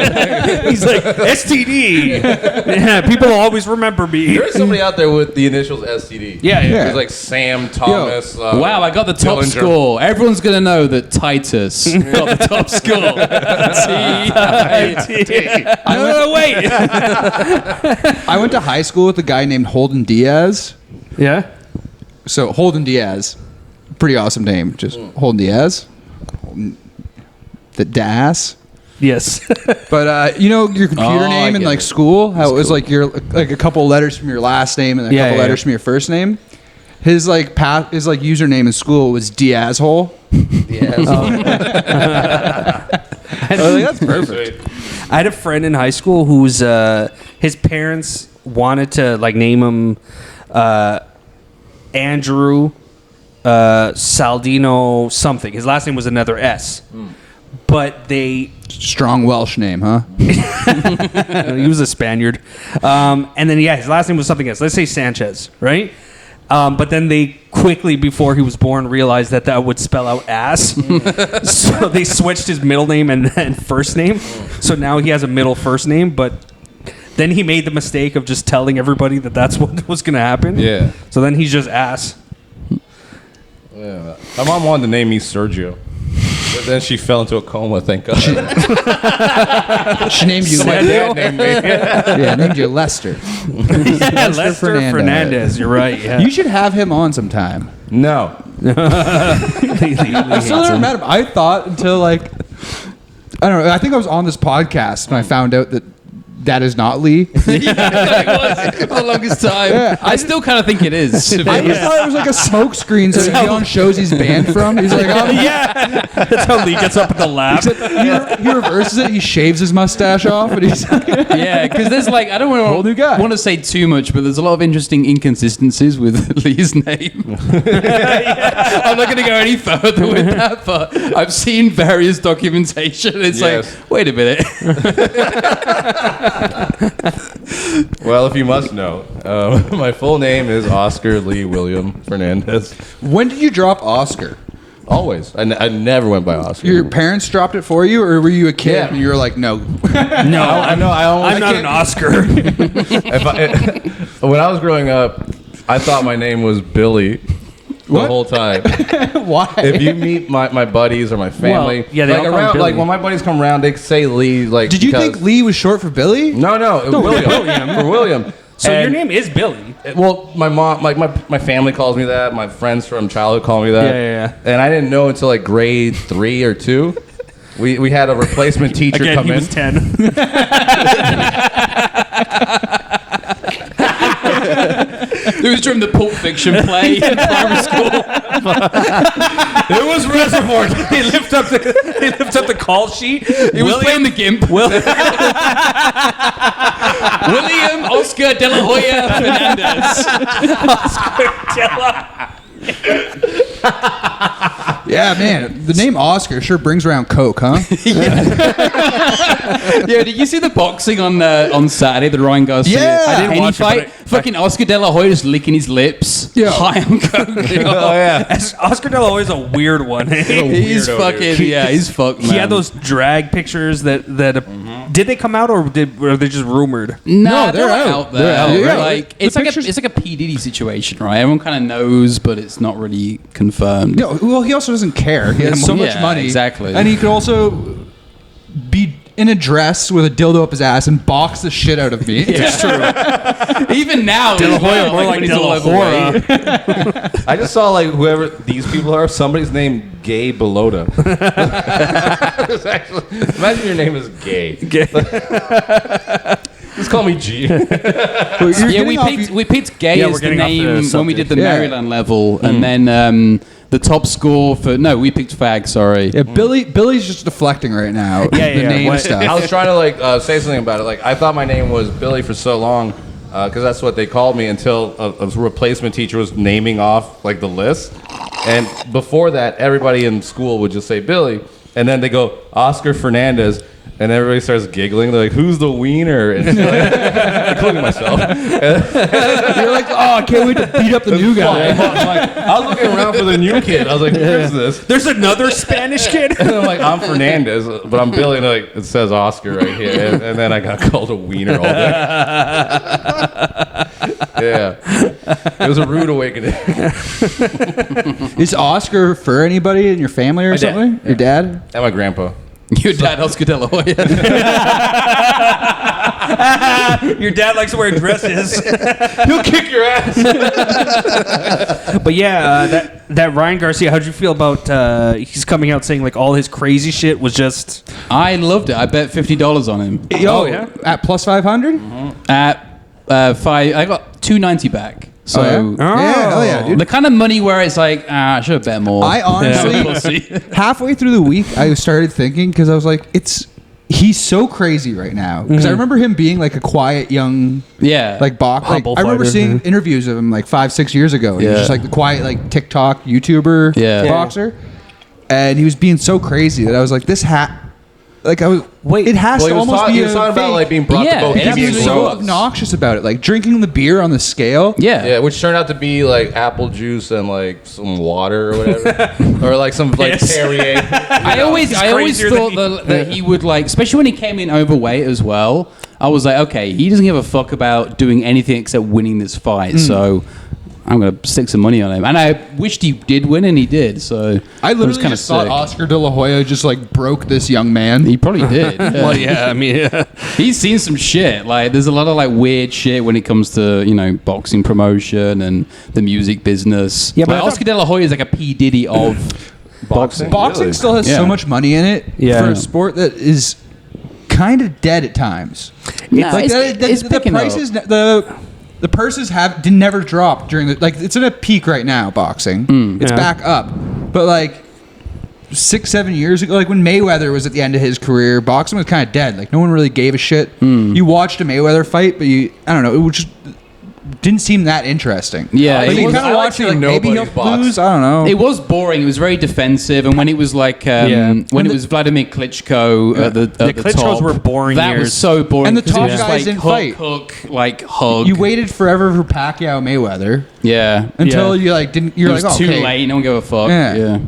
He's like STD. Yeah, people will always remember me. There is somebody out there with the initials STD. Yeah. There's like Sam Thomas. Wow, I got the top Dillinger. score. Everyone's going to know that Titus got the top score. No, wait. I went to high school with a guy named Holden Diaz. Yeah. So Holden Diaz, pretty awesome name. Just Holden Diaz. The DAS. Yes. But you know your computer Oh, I name in get like it. school, how it was like your like a couple letters from your last name and a couple letters from your first name. His like his like username in school was Diazhole. That's perfect. I had a friend in high school whose his parents wanted to like name him Andrew Saldino something. His last name was another S. But they Strong Welsh name, huh? he was a Spaniard. And then his last name was something else. Let's say Sanchez, right? But then they quickly, before he was born, realized that would spell out ass. So they switched his middle name and first name. So now he has a middle first name, but then he made the mistake of just telling everybody that that's what was going to happen. Yeah. So then he's just ass. Yeah. My mom wanted to name me Sergio. But then she fell into a coma, thank God. She named you My dad named me. Yeah, named you Lester. Lester Fernandez. You're right. Yeah. You should have him on sometime. No. I still never met him. I thought until like, I don't know. I think I was on this podcast and I found out that is not Lee. It was for the longest time. Yeah, I still kind of think it is. to be I just honest. thought it was like a smoke screen so he'd be on shows he's banned from. He's like, oh, Yeah. That's how Lee gets up at the lab. he reverses it. He shaves his mustache off, and he's like, Yeah, because there's like, I don't Whole new guy. want to say too much, but there's a lot of interesting inconsistencies with Lee's name. I'm not going to go any further with that, but I've seen various documentation. It's Yes. like, wait a minute. Well, if you must know, my full name is Oscar Lee William Fernandez. when did you drop Oscar? Always. I never went by Oscar. Your parents dropped it for you, or were you a kid Yeah. and you were like, no? No, I know. I'm not an Oscar. When I was growing up, I thought my name was Billy the What? whole time. Why? If you meet my buddies or my family, Well, yeah, they all like call him around, Billy. like when my buddies come around, they say Lee. Like, Did you because- think Lee was short for Billy? No, William. For William. So your And- name is Billy. Well, my mom, like my family calls me that. My friends from childhood call me that. Yeah. And I didn't know until like grade 3 or 2. We had a replacement teacher Again, come he in. was 10. It was during the Pulp Fiction play in primary school. It was Reservoir. They lift up the call sheet. He was playing the Gimp. William Oscar De La Hoya Fernandez. Yeah, man. The name Oscar sure brings around coke, huh? Yeah, did you see the boxing on Saturday, the Ryan Garcia? Yeah. I didn't watch it, fight. but Fucking Oscar De La Hoya just licking his lips. Yeah. High on coke. Oh yeah. Oscar De La Hoya is a weird one. He's fucking, he's fucked, man. He had those drag pictures that did they come out or were they just rumored? No, they're they're out. out there. They're out, Right? right? Like The it's like pictures- a P Diddy situation, right? Everyone kind of knows, but it's not really confirmed. No, well, he also doesn't care. He has so much Yeah, money. exactly. And he could also be in a dress with a dildo up his ass and box the shit out of me. It's true. Even now, De La as Hoya, well, more like when he's De all La overweight. I just saw like whoever these people are. Somebody's named Gay Belota. It's actually, imagine your name is Gay. Just call me G. Yeah, we picked gay Yeah, as we're the getting off the name when we subject. did the Yeah. Maryland level, and then the top score for we picked fag. Sorry. Yeah, Billy's just deflecting right now. Yeah, the yeah, name what- stuff. I was trying to like say something about it. Like I thought my name was Billy for so long because that's what they called me until a replacement teacher was naming off like the list. And before that, everybody in school would just say Billy, and then they go Oscar Fernandez. And everybody starts giggling. They're like, "Who's the wiener?" And including myself. You're like, oh, I can't wait to beat up the new guy. I was looking around for the new kid. I was like, "Who's this?" There's another Spanish kid. And I'm like, "I'm Fernandez, but I'm Billy." And they're like, it says Oscar right here. And then I got called a wiener all day. Yeah, it was a rude awakening. Is Oscar for anybody in your family or My dad. something? Your dad? And my grandpa. Your dad, Oscar De La Hoya. Your dad likes to wear dresses. He'll kick your ass. But yeah, that Ryan Garcia, how'd you feel about he's coming out saying like all his crazy shit was just I loved it. I bet $50 on him. Yo, yeah? at plus 500? At five, I got $290 back. So Yeah, hell yeah, dude. the kind of money where it's like, I should have bet more. I honestly, halfway through the week, I started thinking, because I was like, he's so crazy right now. Because I remember him being like a quiet young, yeah, like box. Like, Humble I remember fighter. seeing interviews of him like 5-6 years ago. He was Yeah. just like the quiet, like TikTok YouTuber Yeah. boxer. And he was being so crazy that I was like, this hat. Like I was, Wait. it has Well, to he was, almost talking, be he was a talking about fake. like being brought Yeah, to both it He's being absolutely so was. obnoxious about it, like drinking the beer on the scale. yeah. which turned out to be like apple juice and like some water or whatever, or like some like Yes. Perrier. I always crazier thought than that he would like, especially when he came in overweight as well. I was like, okay, he doesn't give a fuck about doing anything except winning this fight. So I'm gonna stick some money on him. And I wished he did win, and he did. So I it was literally kind of just thought sick. Oscar De La Hoya just like broke this young man. He probably did. Yeah. Well, yeah, I mean, yeah. He's seen some shit. Like, there's a lot of like weird shit when it comes to boxing promotion and the music business. Yeah, but like, I thought- Oscar De La Hoya is like a P Diddy of boxing. Boxing Really? still has Yeah. so much money in it Yeah. for a sport that is kind of dead at times. No, Like it's the picking up. prices, the purses did never drop during it's in a peak right now. Boxing, it's Yeah. back up, but like 6-7 years ago, like when Mayweather was at the end of his career, boxing was kind of dead. Like no one really gave a shit. You watched a Mayweather fight, but I don't know, it just didn't seem that interesting. Yeah, but it you was- kind I of like watch it, seeing like maybe he'll nobody's box. lose. I don't know. It was boring. It was very defensive, and when it was like when it was Vladimir Klitschko at the Klitschko's top, were boring That was years. so boring. And the 'cause it top was guys didn't fight. Hook, like hug. You waited forever for Pacquiao Mayweather yeah, until Yeah. you like didn't. it You're was like, too okay. late. No one gave a fuck. Yeah. Yeah.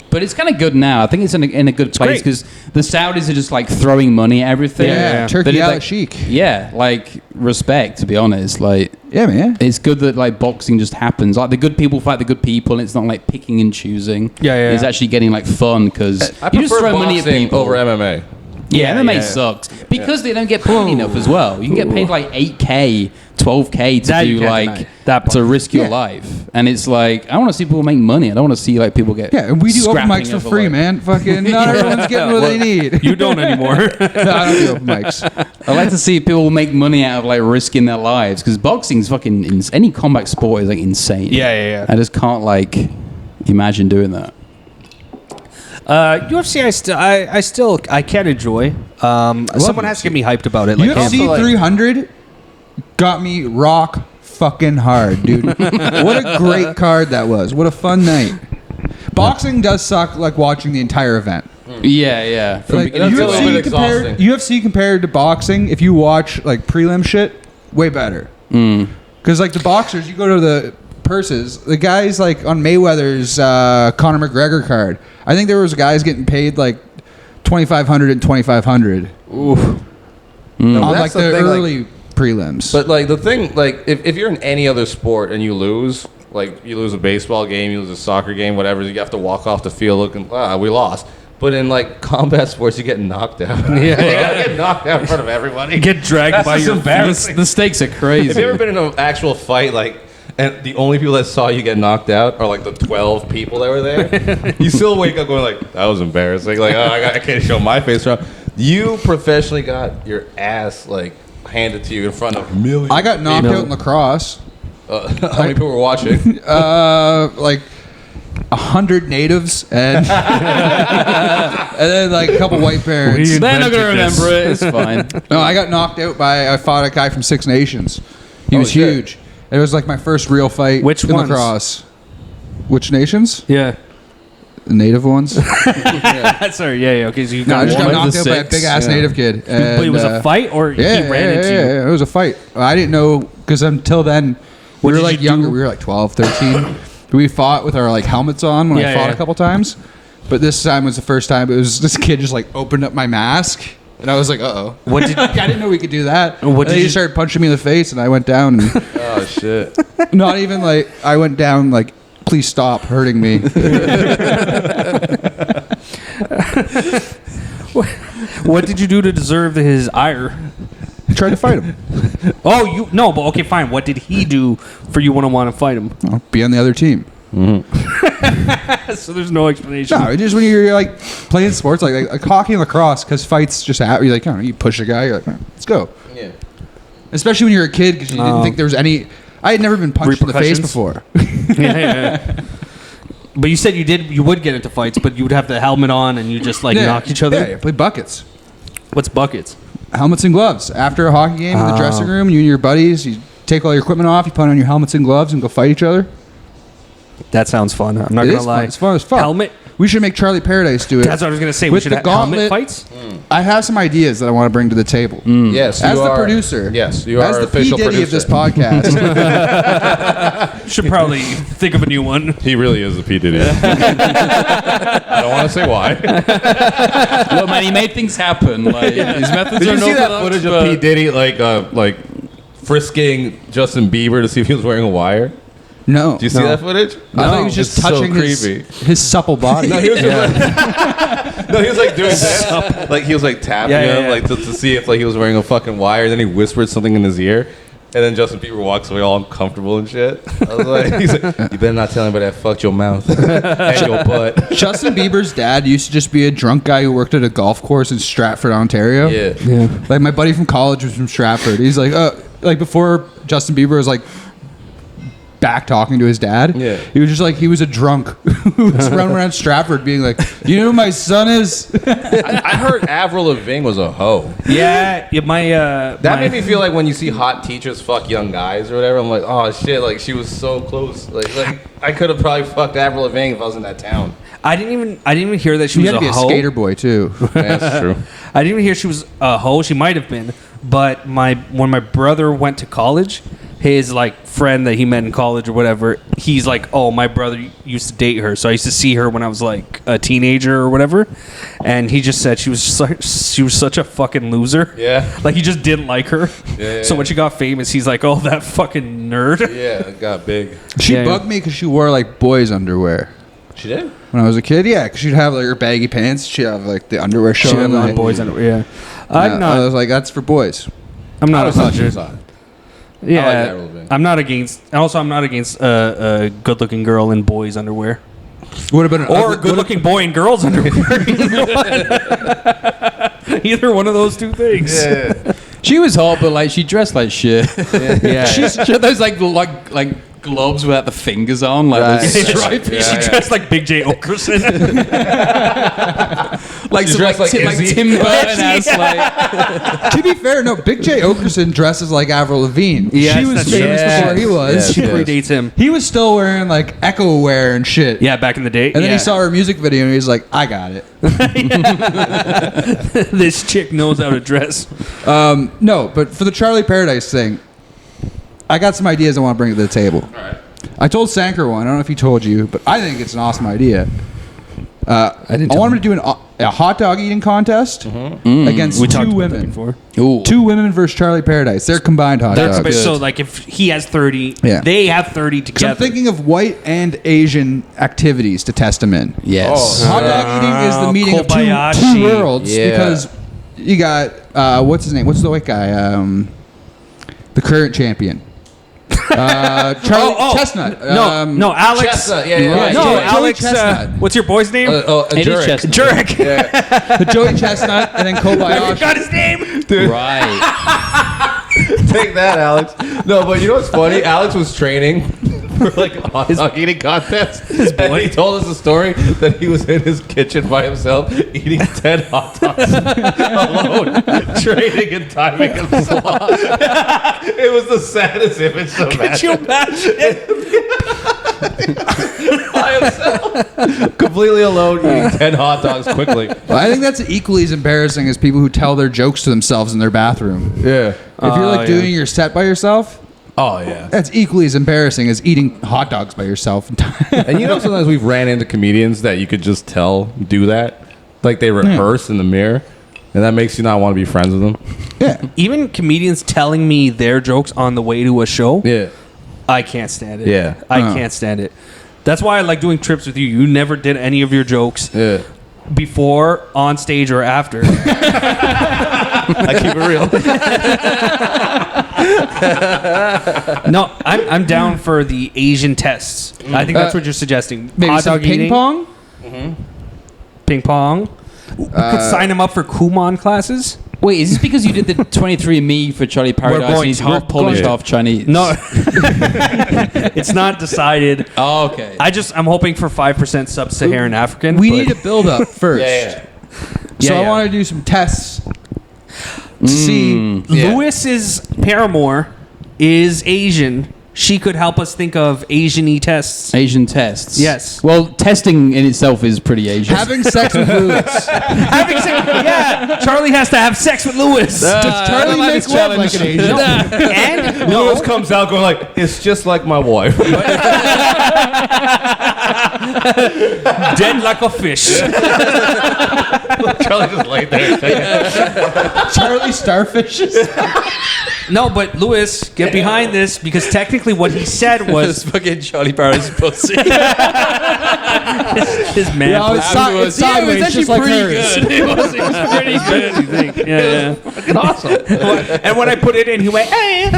But it's kind of good now. I think it's in a good place great. because the Saudis are just like throwing money at everything. Yeah, Turkey That is, Al like, Sheikh. Yeah, like respect. To be honest, like Yeah, man. it's good that like boxing just happens. Like the good people fight the good people, and it's not like picking and choosing. Yeah, yeah, It's yeah. actually getting like fun because I you just prefer throw money at boxing people over MMA. Yeah, MMA yeah. sucks because they don't get paid enough as well. You can get paid like 8K, 12K to That you do can't like deny. That part. to risk your Yeah. life, and it's like I want to see people make money. I don't want to see like people get Yeah, and we do open scrapping mics for over, free, like- man. Fucking not everyone's getting what they need. You don't anymore. No, I don't do open mics. I like to see people make money out of like risking their lives because boxing's fucking any combat sport is like insane. Yeah. I just can't like imagine doing that. UFC, I can enjoy. Someone has to get me hyped about it. Like, UFC 300 got me rock fucking hard, dude. What a great card that was. What a fun night. Boxing does suck like watching the entire event. Yeah. From Like, beginning to a little end. bit exhausting. UFC compared to boxing, if you watch like prelim shit, way better. Because like the boxers, you go to the purses. The guys like on Mayweather's Conor McGregor card, I think there was guys getting paid like $2,500 and $2,500 on like That's the the thing, early prelims. But like the thing, like if you're in any other sport and you lose, like you lose a baseball game, you lose a soccer game, whatever, you have to walk off the field looking, we lost. But in like combat sports, you get knocked out. Yeah, you gotta get knocked out in front of everybody. get dragged by just your embarrassing. The stakes are crazy. Have you ever been in an actual fight, like, and the only people that saw you get knocked out are like the 12 people that were there? You still wake up going like, that was embarrassing. Like, I can't show my face around. You professionally got your ass like handed to you in front of millions. I got knocked out in lacrosse. How many people were watching? Like 100 natives and and then like a couple white parents. They're not gonna remember it. It's fine. No, I got knocked out by I fought a guy from Six Nations. He was shit. huge. It was like my first real fight. Which in ones? lacrosse. Which nations? Yeah. The native ones. Sorry. Yeah. Okay. So you No, I got just got one of knocked the out by a six, big ass yeah. native kid. But it was a fight, or Yeah, he ran into you. yeah, it was a fight. I didn't know because until then we What were did like you younger. do? We were like 12, 13. We fought with our like helmets on when I Yeah, fought yeah. a couple times, but this time was the first time. It was this kid just like opened up my mask, and I was like, "Uh oh." What did- I didn't know we could do that. What And did then he you- started punching me in the face, and I went down. And Oh shit! not even like I went down like, "Please stop hurting me." What did you do to deserve his ire? I tried to fight him. Oh, you no, but okay, fine. What did he do for you to want to fight him? I'll be on the other team. So there's no explanation. No, just when you're like playing sports like hockey and lacrosse, because fights just happen. You're like, I don't know, you push a guy, you're like, let's go. Yeah. Especially when you're a kid, because you didn't think there was any. I had never been punched in the face Repercussions? before. Yeah. But you said you would get into fights, but you would have the helmet on and you just like knock each other. Yeah, you play buckets, What's buckets? helmets and gloves. After a hockey game in the dressing room, you and your buddies, you take all your equipment off, you put on your helmets and gloves, and go fight each other. That sounds fun. I'm not It gonna is lie. fun. It's fun as fuck. Helmet. We should make Charlie Paradise do it. That's what I was gonna say. We With should the have helmet gauntlet- fights. I have some ideas that I want to bring to the table. Yes, As you the are- producer, Yes, you as are the P. official Diddy producer of this podcast. Should probably think of a new one. He really is the P Diddy. I don't want to say why. Look, man, he made things happen. Like his methods Did are you see that unorthodox, footage but- of P Diddy like frisking Justin Bieber to see if he was wearing a wire? No. Do you see that footage? I thought he was just It's so touching creepy. his supple body. No, he was like doing that. Like he was like tapping him, like to see if like he was wearing a fucking wire. Then he whispered something in his ear, and then Justin Bieber walks away all uncomfortable and shit. I was like, he's like, you better not tell anybody I fucked your mouth and your butt. Justin Bieber's dad used to just be a drunk guy who worked at a golf course in Stratford, Ontario. Yeah. Like my buddy from college was from Stratford. He's like, like before Justin Bieber was like back talking to his dad. Yeah. He was just like, he was a drunk who was running around Stratford being like, you know who my son is? I heard Avril Lavigne was a hoe. Yeah, That made me feel like when you see hot teachers fuck young guys or whatever, I'm like, oh shit, like she was so close. Like I could have probably fucked Avril Lavigne if I was in that town. I didn't even hear that she He was had to be a hoe. skater boy too. Yeah, that's true. I didn't even hear she was a hoe. She might have been, but when my brother went to college, his like friend that he met in college or whatever, he's like, oh, my brother used to date her, so I used to see her when I was like a teenager or whatever, and he just said she was such a fucking loser. Yeah. Like he just didn't like her. Yeah. So when she got famous, he's like, oh, that fucking nerd. Yeah, it got big. She Yeah. bugged me because she wore like boys' underwear. She did? When I was a kid, yeah, because she'd have like her baggy pants. She'd have like the underwear She showing. had on like, boys underwear. Yeah, I I'm not. was like, that's for boys. I'm I not was a thought she hundred. was hot. Yeah, I like Avril Lavigne. I'm not against. Also, I'm not against a good-looking girl in boys' underwear, What about an or a good-looking boy in girls' underwear. Either one of those two things. Yeah. She was hot, but like she dressed like shit. Yeah. she had those like gloves without the fingers on, like Right. those stripy. Yeah, She dressed like Big J Okerson. like She some, dressed like, like Tim Izzy. Tim Burton has like. To be fair, no, Big J Okerson dresses like Avril Lavigne. Yes, she was that's famous true. before he was. Yes. She Yes. predates him. He was still wearing like Echo wear and shit. Yeah, back in the day. And then yeah. he saw her music video and he's like, I got it. This chick knows how to dress. No, but for the Charlie Paradise thing, I got some ideas I want to bring to the table. All right. I told Sanker one. I don't know if he told you, but I think it's an awesome idea. I want him to do a hot dog eating contest against We talked two about that women. before. Ooh. Two women versus Charlie Paradise. They're combined hot That's dogs. so like if he has 30, Yeah. they have 30 'Cause together. I'm thinking of white and Asian activities to test them in. Yes. Hot dog eating is the meeting of Kobayashi. two worlds Yeah. because you got what's his name? What's the white guy? The current champion. Charlie Chestnut. no, Alex. Chestnut, yeah, right. No, Joey Alex. Chestnut. What's your boy's name? Eddie Chestnut. Jurek. The Joey Chestnut and then I Kobayashi. forgot his name. Right. Take that, Alex. No, but you know what's funny? Alex was training for like a hot dog eating contest. And he told us a story that he was in his kitchen by himself eating 10 hot dogs alone, training and timing himself. It was the saddest image to Could you imagine. imagine? By himself. Completely alone eating 10 hot dogs quickly. Well, I think that's equally as embarrassing as people who tell their jokes to themselves in their bathroom. Yeah. If you're like doing your set by yourself, Oh, yeah. that's equally as embarrassing as eating hot dogs by yourself. And you know, sometimes we've ran into comedians that you could just tell do that. Like they rehearse in the mirror. And that makes you not want to be friends with them. Yeah. Even comedians telling me their jokes on the way to a show, Yeah. I can't stand it. Yeah. I can't stand it. That's why I like doing trips with you. You never did any of your jokes Yeah. before, on stage, or after. I keep it real. No, I'm down for the Asian tests. I think that's what you're suggesting. Maybe Hot some dog ping eating, pong? ping pong. We could sign him up for Kumon classes. Wait, is this because you did the 23andMe for Charlie Paradise going and he's to- half we're Polish, going- half Chinese? No, it's not decided. Oh, okay. I'm hoping for 5% sub-Saharan African. We but- need a build up first. Yeah. So Yeah, I yeah. want to do some tests to see. Yeah. Lewis's paramour is Asian. She could help us think of Asian-y tests. Asian tests. Yes. Well, testing in itself is pretty Asian. Having sex with Lewis. Having sex, yeah, Charlie has to have sex with Lewis. Does Charlie make love like an Asian? And Lewis comes out going like, it's just like my wife. Dead like a fish. Charlie just laid there. Charlie Starfish. No, but Lewis, get behind this because technically what he said was fucking Charlie Barron's pussy. his man. Yeah, it's sideways, just like hers. It was pretty good. You think? Yeah. Fucking awesome. And when I put it in, he went, hey.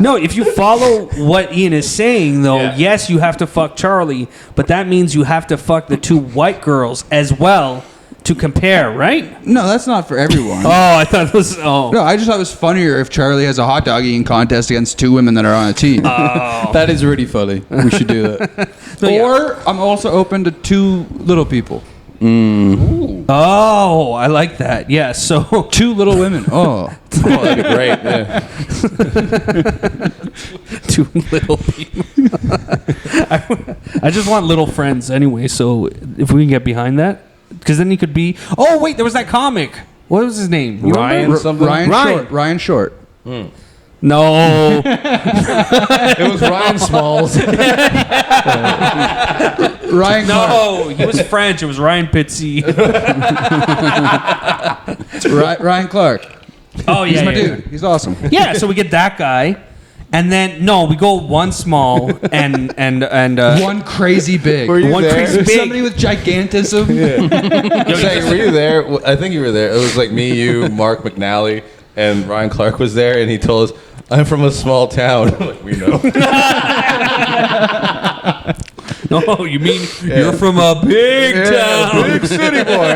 No, if you follow what Ian is saying, though, yes, you have to fuck Charlie, but that means you have to fuck the 2 white girls as well to compare, right? No, that's not for everyone. Oh, I thought it was. Oh, No, I just thought it was funnier if Charlie has a hot dog eating contest against 2 women that are on a team. That is really funny. We should do that. Or I'm also open to 2 little people. oh, I like that. Yeah, so 2 little women. Oh. That'd be great. Yeah. 2 little people. I just want little friends anyway. So if we can get behind that, because then he could be. Oh wait, there was that comic. What was his name? You remember? Ryan Short. No. It was Ryan Smalls. Ryan Clark. No, he was French. It was Ryan Pitsy. Ryan Clark. Oh yeah, He's my yeah, dude. He's awesome. Yeah, so we get that guy, and then we go one small and One crazy big. Were you one there? crazy big. Somebody with gigantism. Were you there? I think you were there. It was like me, you, Mark McNally, and Ryan Clark was there, and he told us, "I'm from a small town." I'm like, we know. No, you mean you're from a big town, big city boy.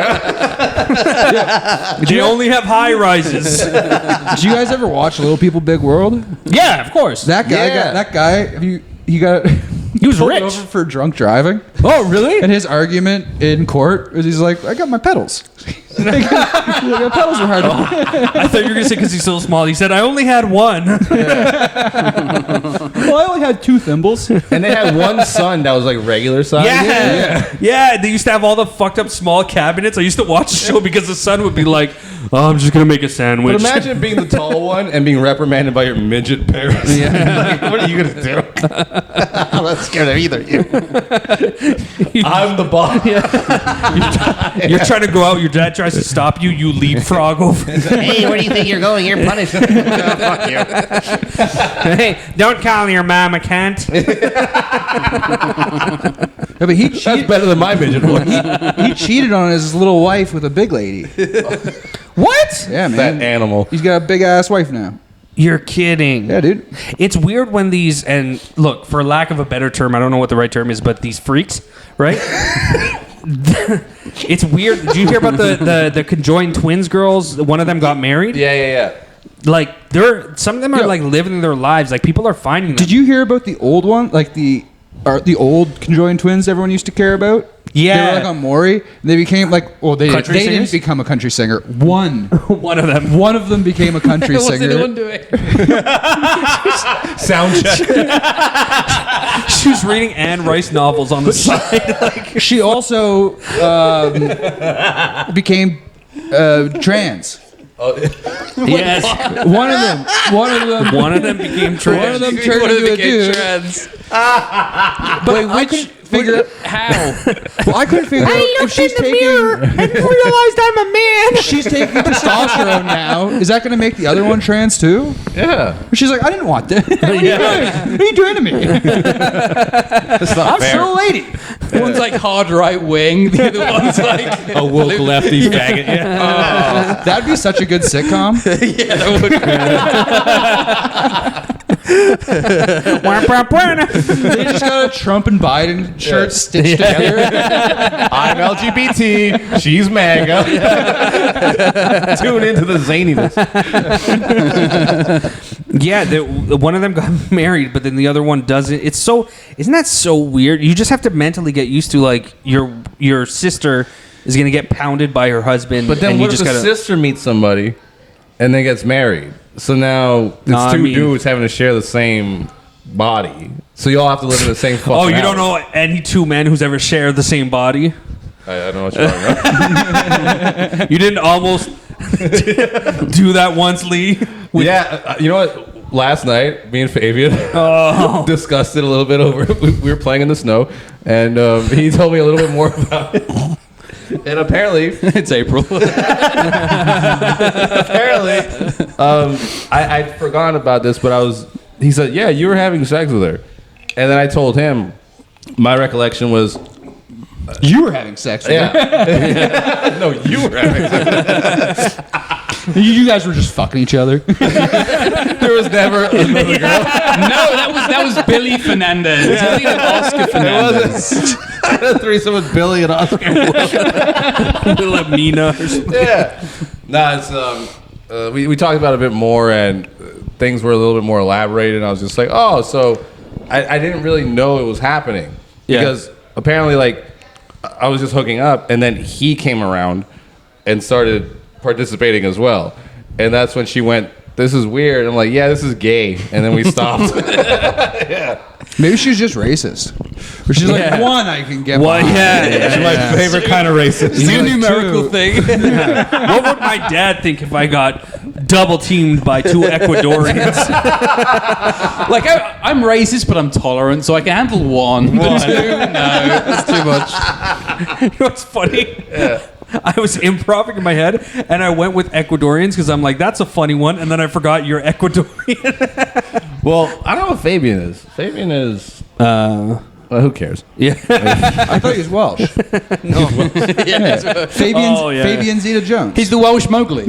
They only have high rises. Did you guys ever watch Little People Big World? Yeah, of course. That guy he got He was pulled rich. over for drunk driving. Oh, really? And his argument in court was he's like, I got my pedals. My pedals are hard to I thought you were gonna say because he's so small. He said I only had one. Well, I only had 2 thimbles. And they had one son that was like regular size. Yeah. They used to have all the fucked up small cabinets. I used to watch the show because the son would be like, "Oh, I'm just gonna make a sandwich." But imagine being the tall one and being reprimanded by your midget parents. Like, what are you gonna do? I'm not scared of either of you. I'm the boss. You're trying to go out. Your dad tries to stop you. You leapfrog over. Hey, where do you think you're going? You're punished. Fuck you. Hey, don't call your mom a cunt. Yeah, but he That's cheated, better than my midget voice. he cheated on his little wife with a big lady. What? Yeah, man. That animal. He's got a big ass wife now. You're kidding. Yeah, dude. It's weird when these, and look, for lack of a better term, I don't know what the right term is, but these freaks, right? It's weird. Did you hear about the conjoined twins girls? One of them got married. Yeah. Like some of them are like living their lives. Like people are finding them. Did you hear about the old one? Like the old conjoined twins everyone used to care about? Yeah. They were like on Maury. They became like, well, they Country didn't singers? become a country singer. One One of them. of them became a country What's singer. the one doing? Sound check. She was reading Anne Rice novels on the side. She also became trans. Yes. One of them. One of them became trans. One of them turned One of into the a dude. trans. But I couldn't figure out How? Well, I couldn't figure out if she's taking. and realized I'm a man. She's taking testosterone now. Is that going to make the other one trans too? Yeah. She's like, I didn't want that. What are you doing? What are you doing to me? That's not I'm fair. still a lady. One's like hard right wing. The other one's like A woke lefty faggot. Yeah. That'd be such a good sitcom. They just got a Trump and Biden shirt stitched together. I'm LGBT. She's MAGA. Tune into the zaniness. Yeah, one of them got married, but then the other one doesn't. Isn't that so weird? You just have to mentally get used to like your sister is gonna get pounded by her husband, But then and what you if just the gotta. sister meets somebody and then gets married? So now it's two dudes having to share the same body. So you all have to live in the same fucking Oh, you house. don't know any two men who's ever shared the same body? I don't know what you're talking about. You didn't almost do that once, Lee? Yeah, you know what? last night, me and Fabian discussed it a little bit over. We were playing in the snow, and he told me a little bit more about it. And apparently, It's April. apparently, I'd forgotten about this, but he said, yeah, you were having sex with her. And then I told him, my recollection was, You were having sex with her. yeah. No, you were having sex. You guys were just fucking each other. There was never another girl. No, that was Billy Fernandez. Billy and Oscar Fernandez. A threesome with Billy and Oscar. Little Nina or something. Yeah. Nah, it's we talked about it a bit more, and things were a little bit more elaborated. And I was just like, oh, so I didn't really know it was happening because apparently, like, I was just hooking up, and then he came around and started participating as well, and that's when she went, "This is weird." I'm like, "Yeah, this is gay," and then we stopped. Yeah. Maybe she's just racist. But she's like, one, I can get Well, behind. It's my favorite kind of racist. It's a numerical True. thing. What would my dad think if I got double teamed by 2 Ecuadorians? Like, I'm racist, but I'm tolerant, so I can handle one. But 2, no, that's too much. You know what's funny? I was improvising in my head, and I went with Ecuadorians because I'm like, that's a funny one, and then I forgot you're Ecuadorian. Well, I don't know what Fabian is. Fabian is. Well, who cares? Yeah. I thought he was Welsh. Fabian's, Oh, yeah. Fabian Zeta-Jones. He's the Welsh Mowgli.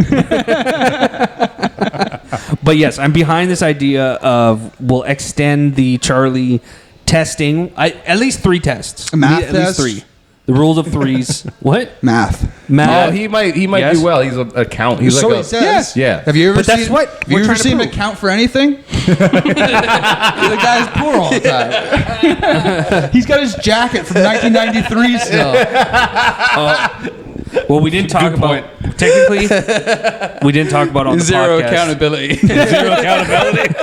But yes, I'm behind this idea of we'll extend the Charlie testing. At least 3 tests. A math At least test? 3. The rules of 3s. What? Math. Math. Oh, he might Yes. do well. He's an account. He's So like he a, says. Yeah. Have you ever But that's seen? what Have we're you ever trying to seen him prove. account for anything? The guy's poor all the time. He's got his jacket from 1993 still. Well, we didn't talk about technically. We didn't talk about on the Zero podcast. accountability. Zero accountability.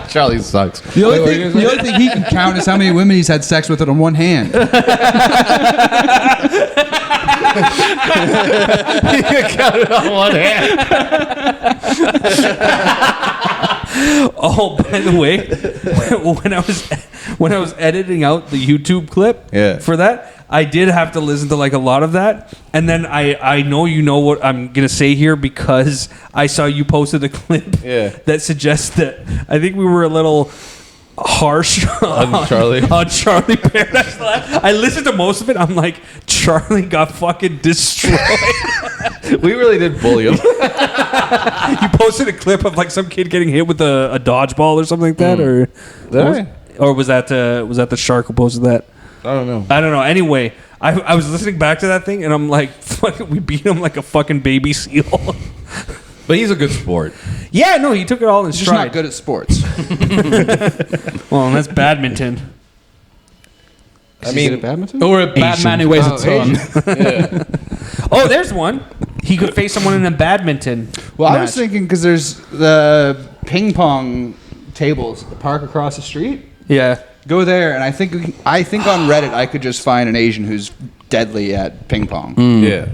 Charlie sucks. The only thing he can count is how many women he's had sex with on one hand. He can count it on one hand. Oh, by the way, when I was editing out the YouTube clip for that, I did have to listen to like a lot of that, and then I know you know what I'm gonna say here because I saw you posted a clip that suggests that I think we were a little harsh On Charlie? on Charlie Paradise Live. I listened to most of it. I'm like, Charlie got fucking destroyed. We really did bully him. You posted a clip of like some kid getting hit with a dodgeball or something like that, or was that the shark who posted that? I don't know. I don't know. Anyway, I was listening back to that thing and I'm like, fuck, we beat him like a fucking baby seal. But he's a good sport. Yeah, no, he took it all in He's just stride. not good at sports. Well, and that's badminton. I mean, badminton? Or a bad man who weighs a ton. Oh, there's one. He could face someone in a badminton. Well, I match. was thinking because there's the ping pong tables at the park across the street. Yeah. Go there, and I think on Reddit I could just find an Asian who's deadly at ping pong. Yeah.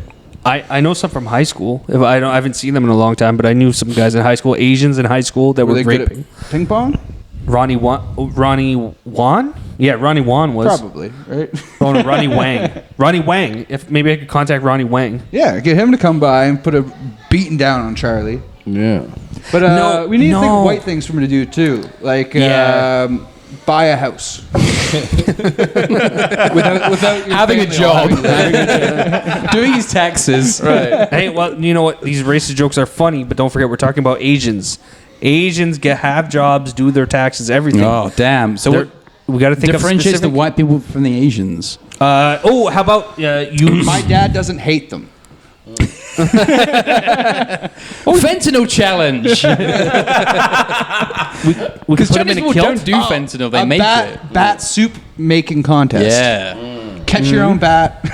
I know some from high school. I haven't seen them in a long time, but I knew some guys in high school, Asians in high school that Were were they great. good at ping pong? Ronnie Wan? Yeah, Ronnie Wan was. Probably, right? Oh, no, Ronnie Wang. Ronnie Wang. If maybe I could contact Ronnie Wang. Yeah, get him to come by and put a beating down on Charlie. Yeah. But No, we need to think no. of white things for him to do too, like Yeah. buy a house without your Having a family all job. Doing his taxes. Right. Hey, well, you know what? These racist jokes are funny, but don't forget we're talking about Asians. Asians have jobs, do their taxes, everything. Oh, damn. So They're- what we got to think of differentiates the specific. white people from the Asians? How about you? My dad doesn't hate them. Fentanyl challenge. we could Because put them Chinese in a people kilt. don't do fentanyl. They a make it. bat soup making contest. Yeah. Catch your own bat.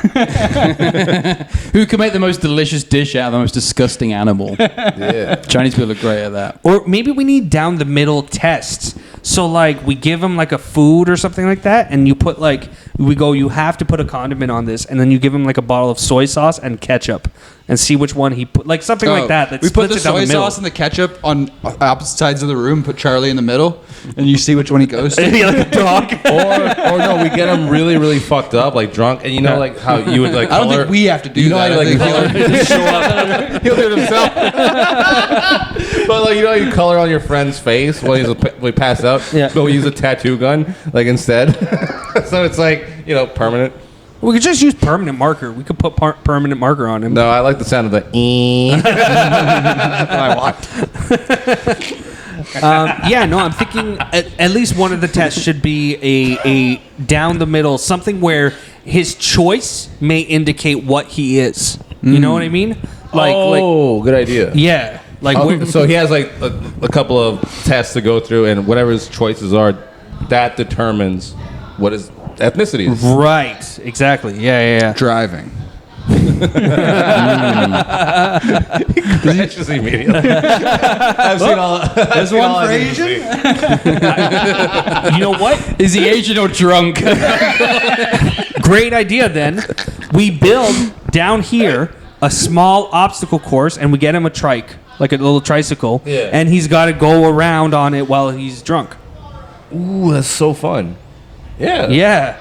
Who can make the most delicious dish out of the most disgusting animal? Yeah. Chinese people are great at that. Or maybe we need down the middle tests. So like we give them like a food or something like that, and you put like we go, you have to put a condiment on this, and then you give him like a bottle of soy sauce and ketchup, and see which one he put, like something like that. That we put splits the it down soy the middle. sauce and the ketchup on opposite sides of the room. Put Charlie in the middle, and you see which one he goes to. Yeah, like a dog. or no, we get him really, really fucked up, like drunk, and you know, like how you would like. I don't color, think we have to do you know, that. how you, I like think color, show up. He'll do it himself. But like you know, you color on your friend's face when we pass out. Yeah. But we use a tattoo gun like instead. So it's like permanent. We could just use permanent marker. We could put permanent marker on him. No, I like the sound of the. That's what I want. Yeah, no, I'm thinking at least one of the tests should be a down the middle, something where his choice may indicate what he is. You know what I mean? Like, good idea. yeah, like So he has like a couple of tests to go through, and whatever his choices are, that determines what his ethnicity is. right, exactly. Yeah. Driving. Crashes immediately. I've seen all. There's one for Asian. You know what? Is he Asian or drunk? Great idea. Then we build down here a small obstacle course, and we get him a trike, like a little tricycle, Yeah. and he's got to go around on it while he's drunk. Ooh, that's so fun. Yeah. Yeah.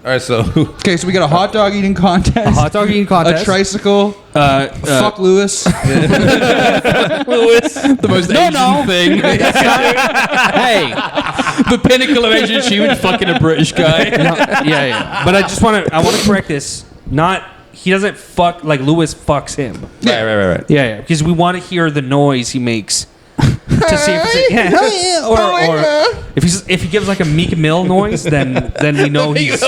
All right, so Okay, so we got a hot dog eating contest. A hot dog eating contest. A tricycle. Fuck Lewis. Lewis, the most Asian thing. Hey, the pinnacle of Asian achievement, fucking a British guy. Yeah. But I want to correct this. He doesn't fuck, like Lewis fucks him. right. Yeah. Because we want to hear the noise he makes. To see if it's or if he gives like a Meek Mill noise, then we know he's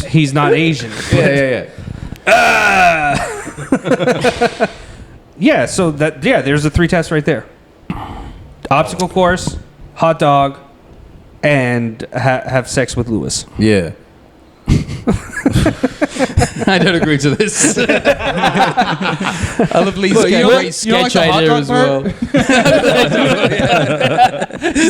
he's not Asian. Yeah. Yeah, so there's the 3 tests right there: obstacle course, hot dog, and have sex with Lewis. Yeah. I don't agree to this. I love Lee's great sketch idea as well. He's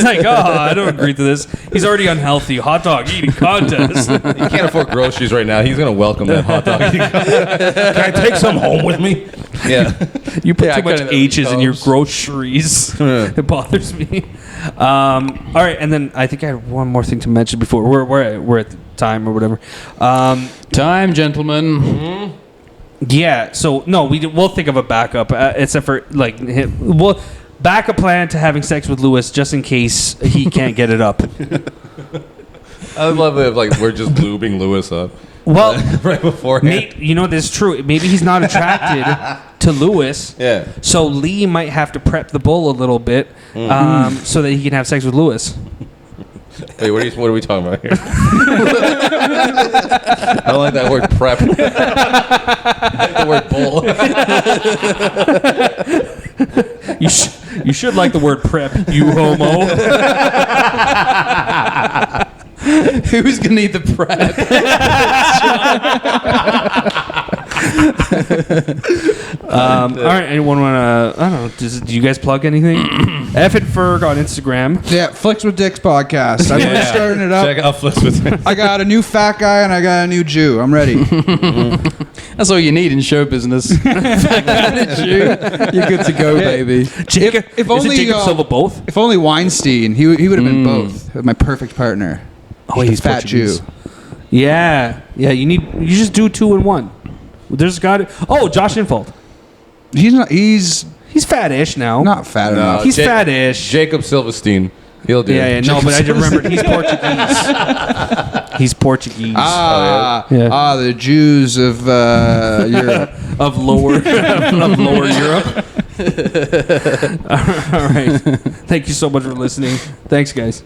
like, I don't agree to this. He's already unhealthy. Hot dog eating contest. He can't afford groceries right now. He's gonna welcome that hot dog. Can I take some home with me? Yeah. You put Yeah, too I much kinda H's in your know. groceries. It bothers me. All right, and then I think I had one more thing to mention before we're at the time or whatever. Time, gentlemen. Yeah. So no, we'll think of a backup, except for like we'll backup plan to having sex with Lewis just in case he can't get it up. I would love it if like we're just lubing Lewis up. Well, right beforehand. this is true. Maybe he's not attracted to Lewis. Yeah. So Lee might have to prep the bull a little bit, so that he can have sex with Lewis. Hey, what are we talking about here? I don't like that word prep. I like the word bull. You should like the word prep, you homo. Who's gonna need the prep? All right, anyone want to? I don't know. Do you guys plug anything? F and Ferg on Instagram. Yeah, Flicks with Dicks podcast. I'm really starting it up. Check out Flips with me. I got a new fat guy and I got a new Jew. I'm ready. That's all you need in show business. You're good to go, baby. Jacob, if only, is it Jacob Silva both? If only Weinstein, he would have been both. My perfect partner. Oh, he's fat Portuguese. Jew. Yeah. You just do 2 in 1. There's got it. Oh, Josh Infold. He's He's fat-ish now. not fat enough. He's fat-ish. Jacob Silverstein. He'll do. Yeah, no, but I just remembered he's Portuguese. He's Portuguese. Ah, the Jews of Europe. Of lower Europe. All right. Thank you so much for listening. Thanks, guys.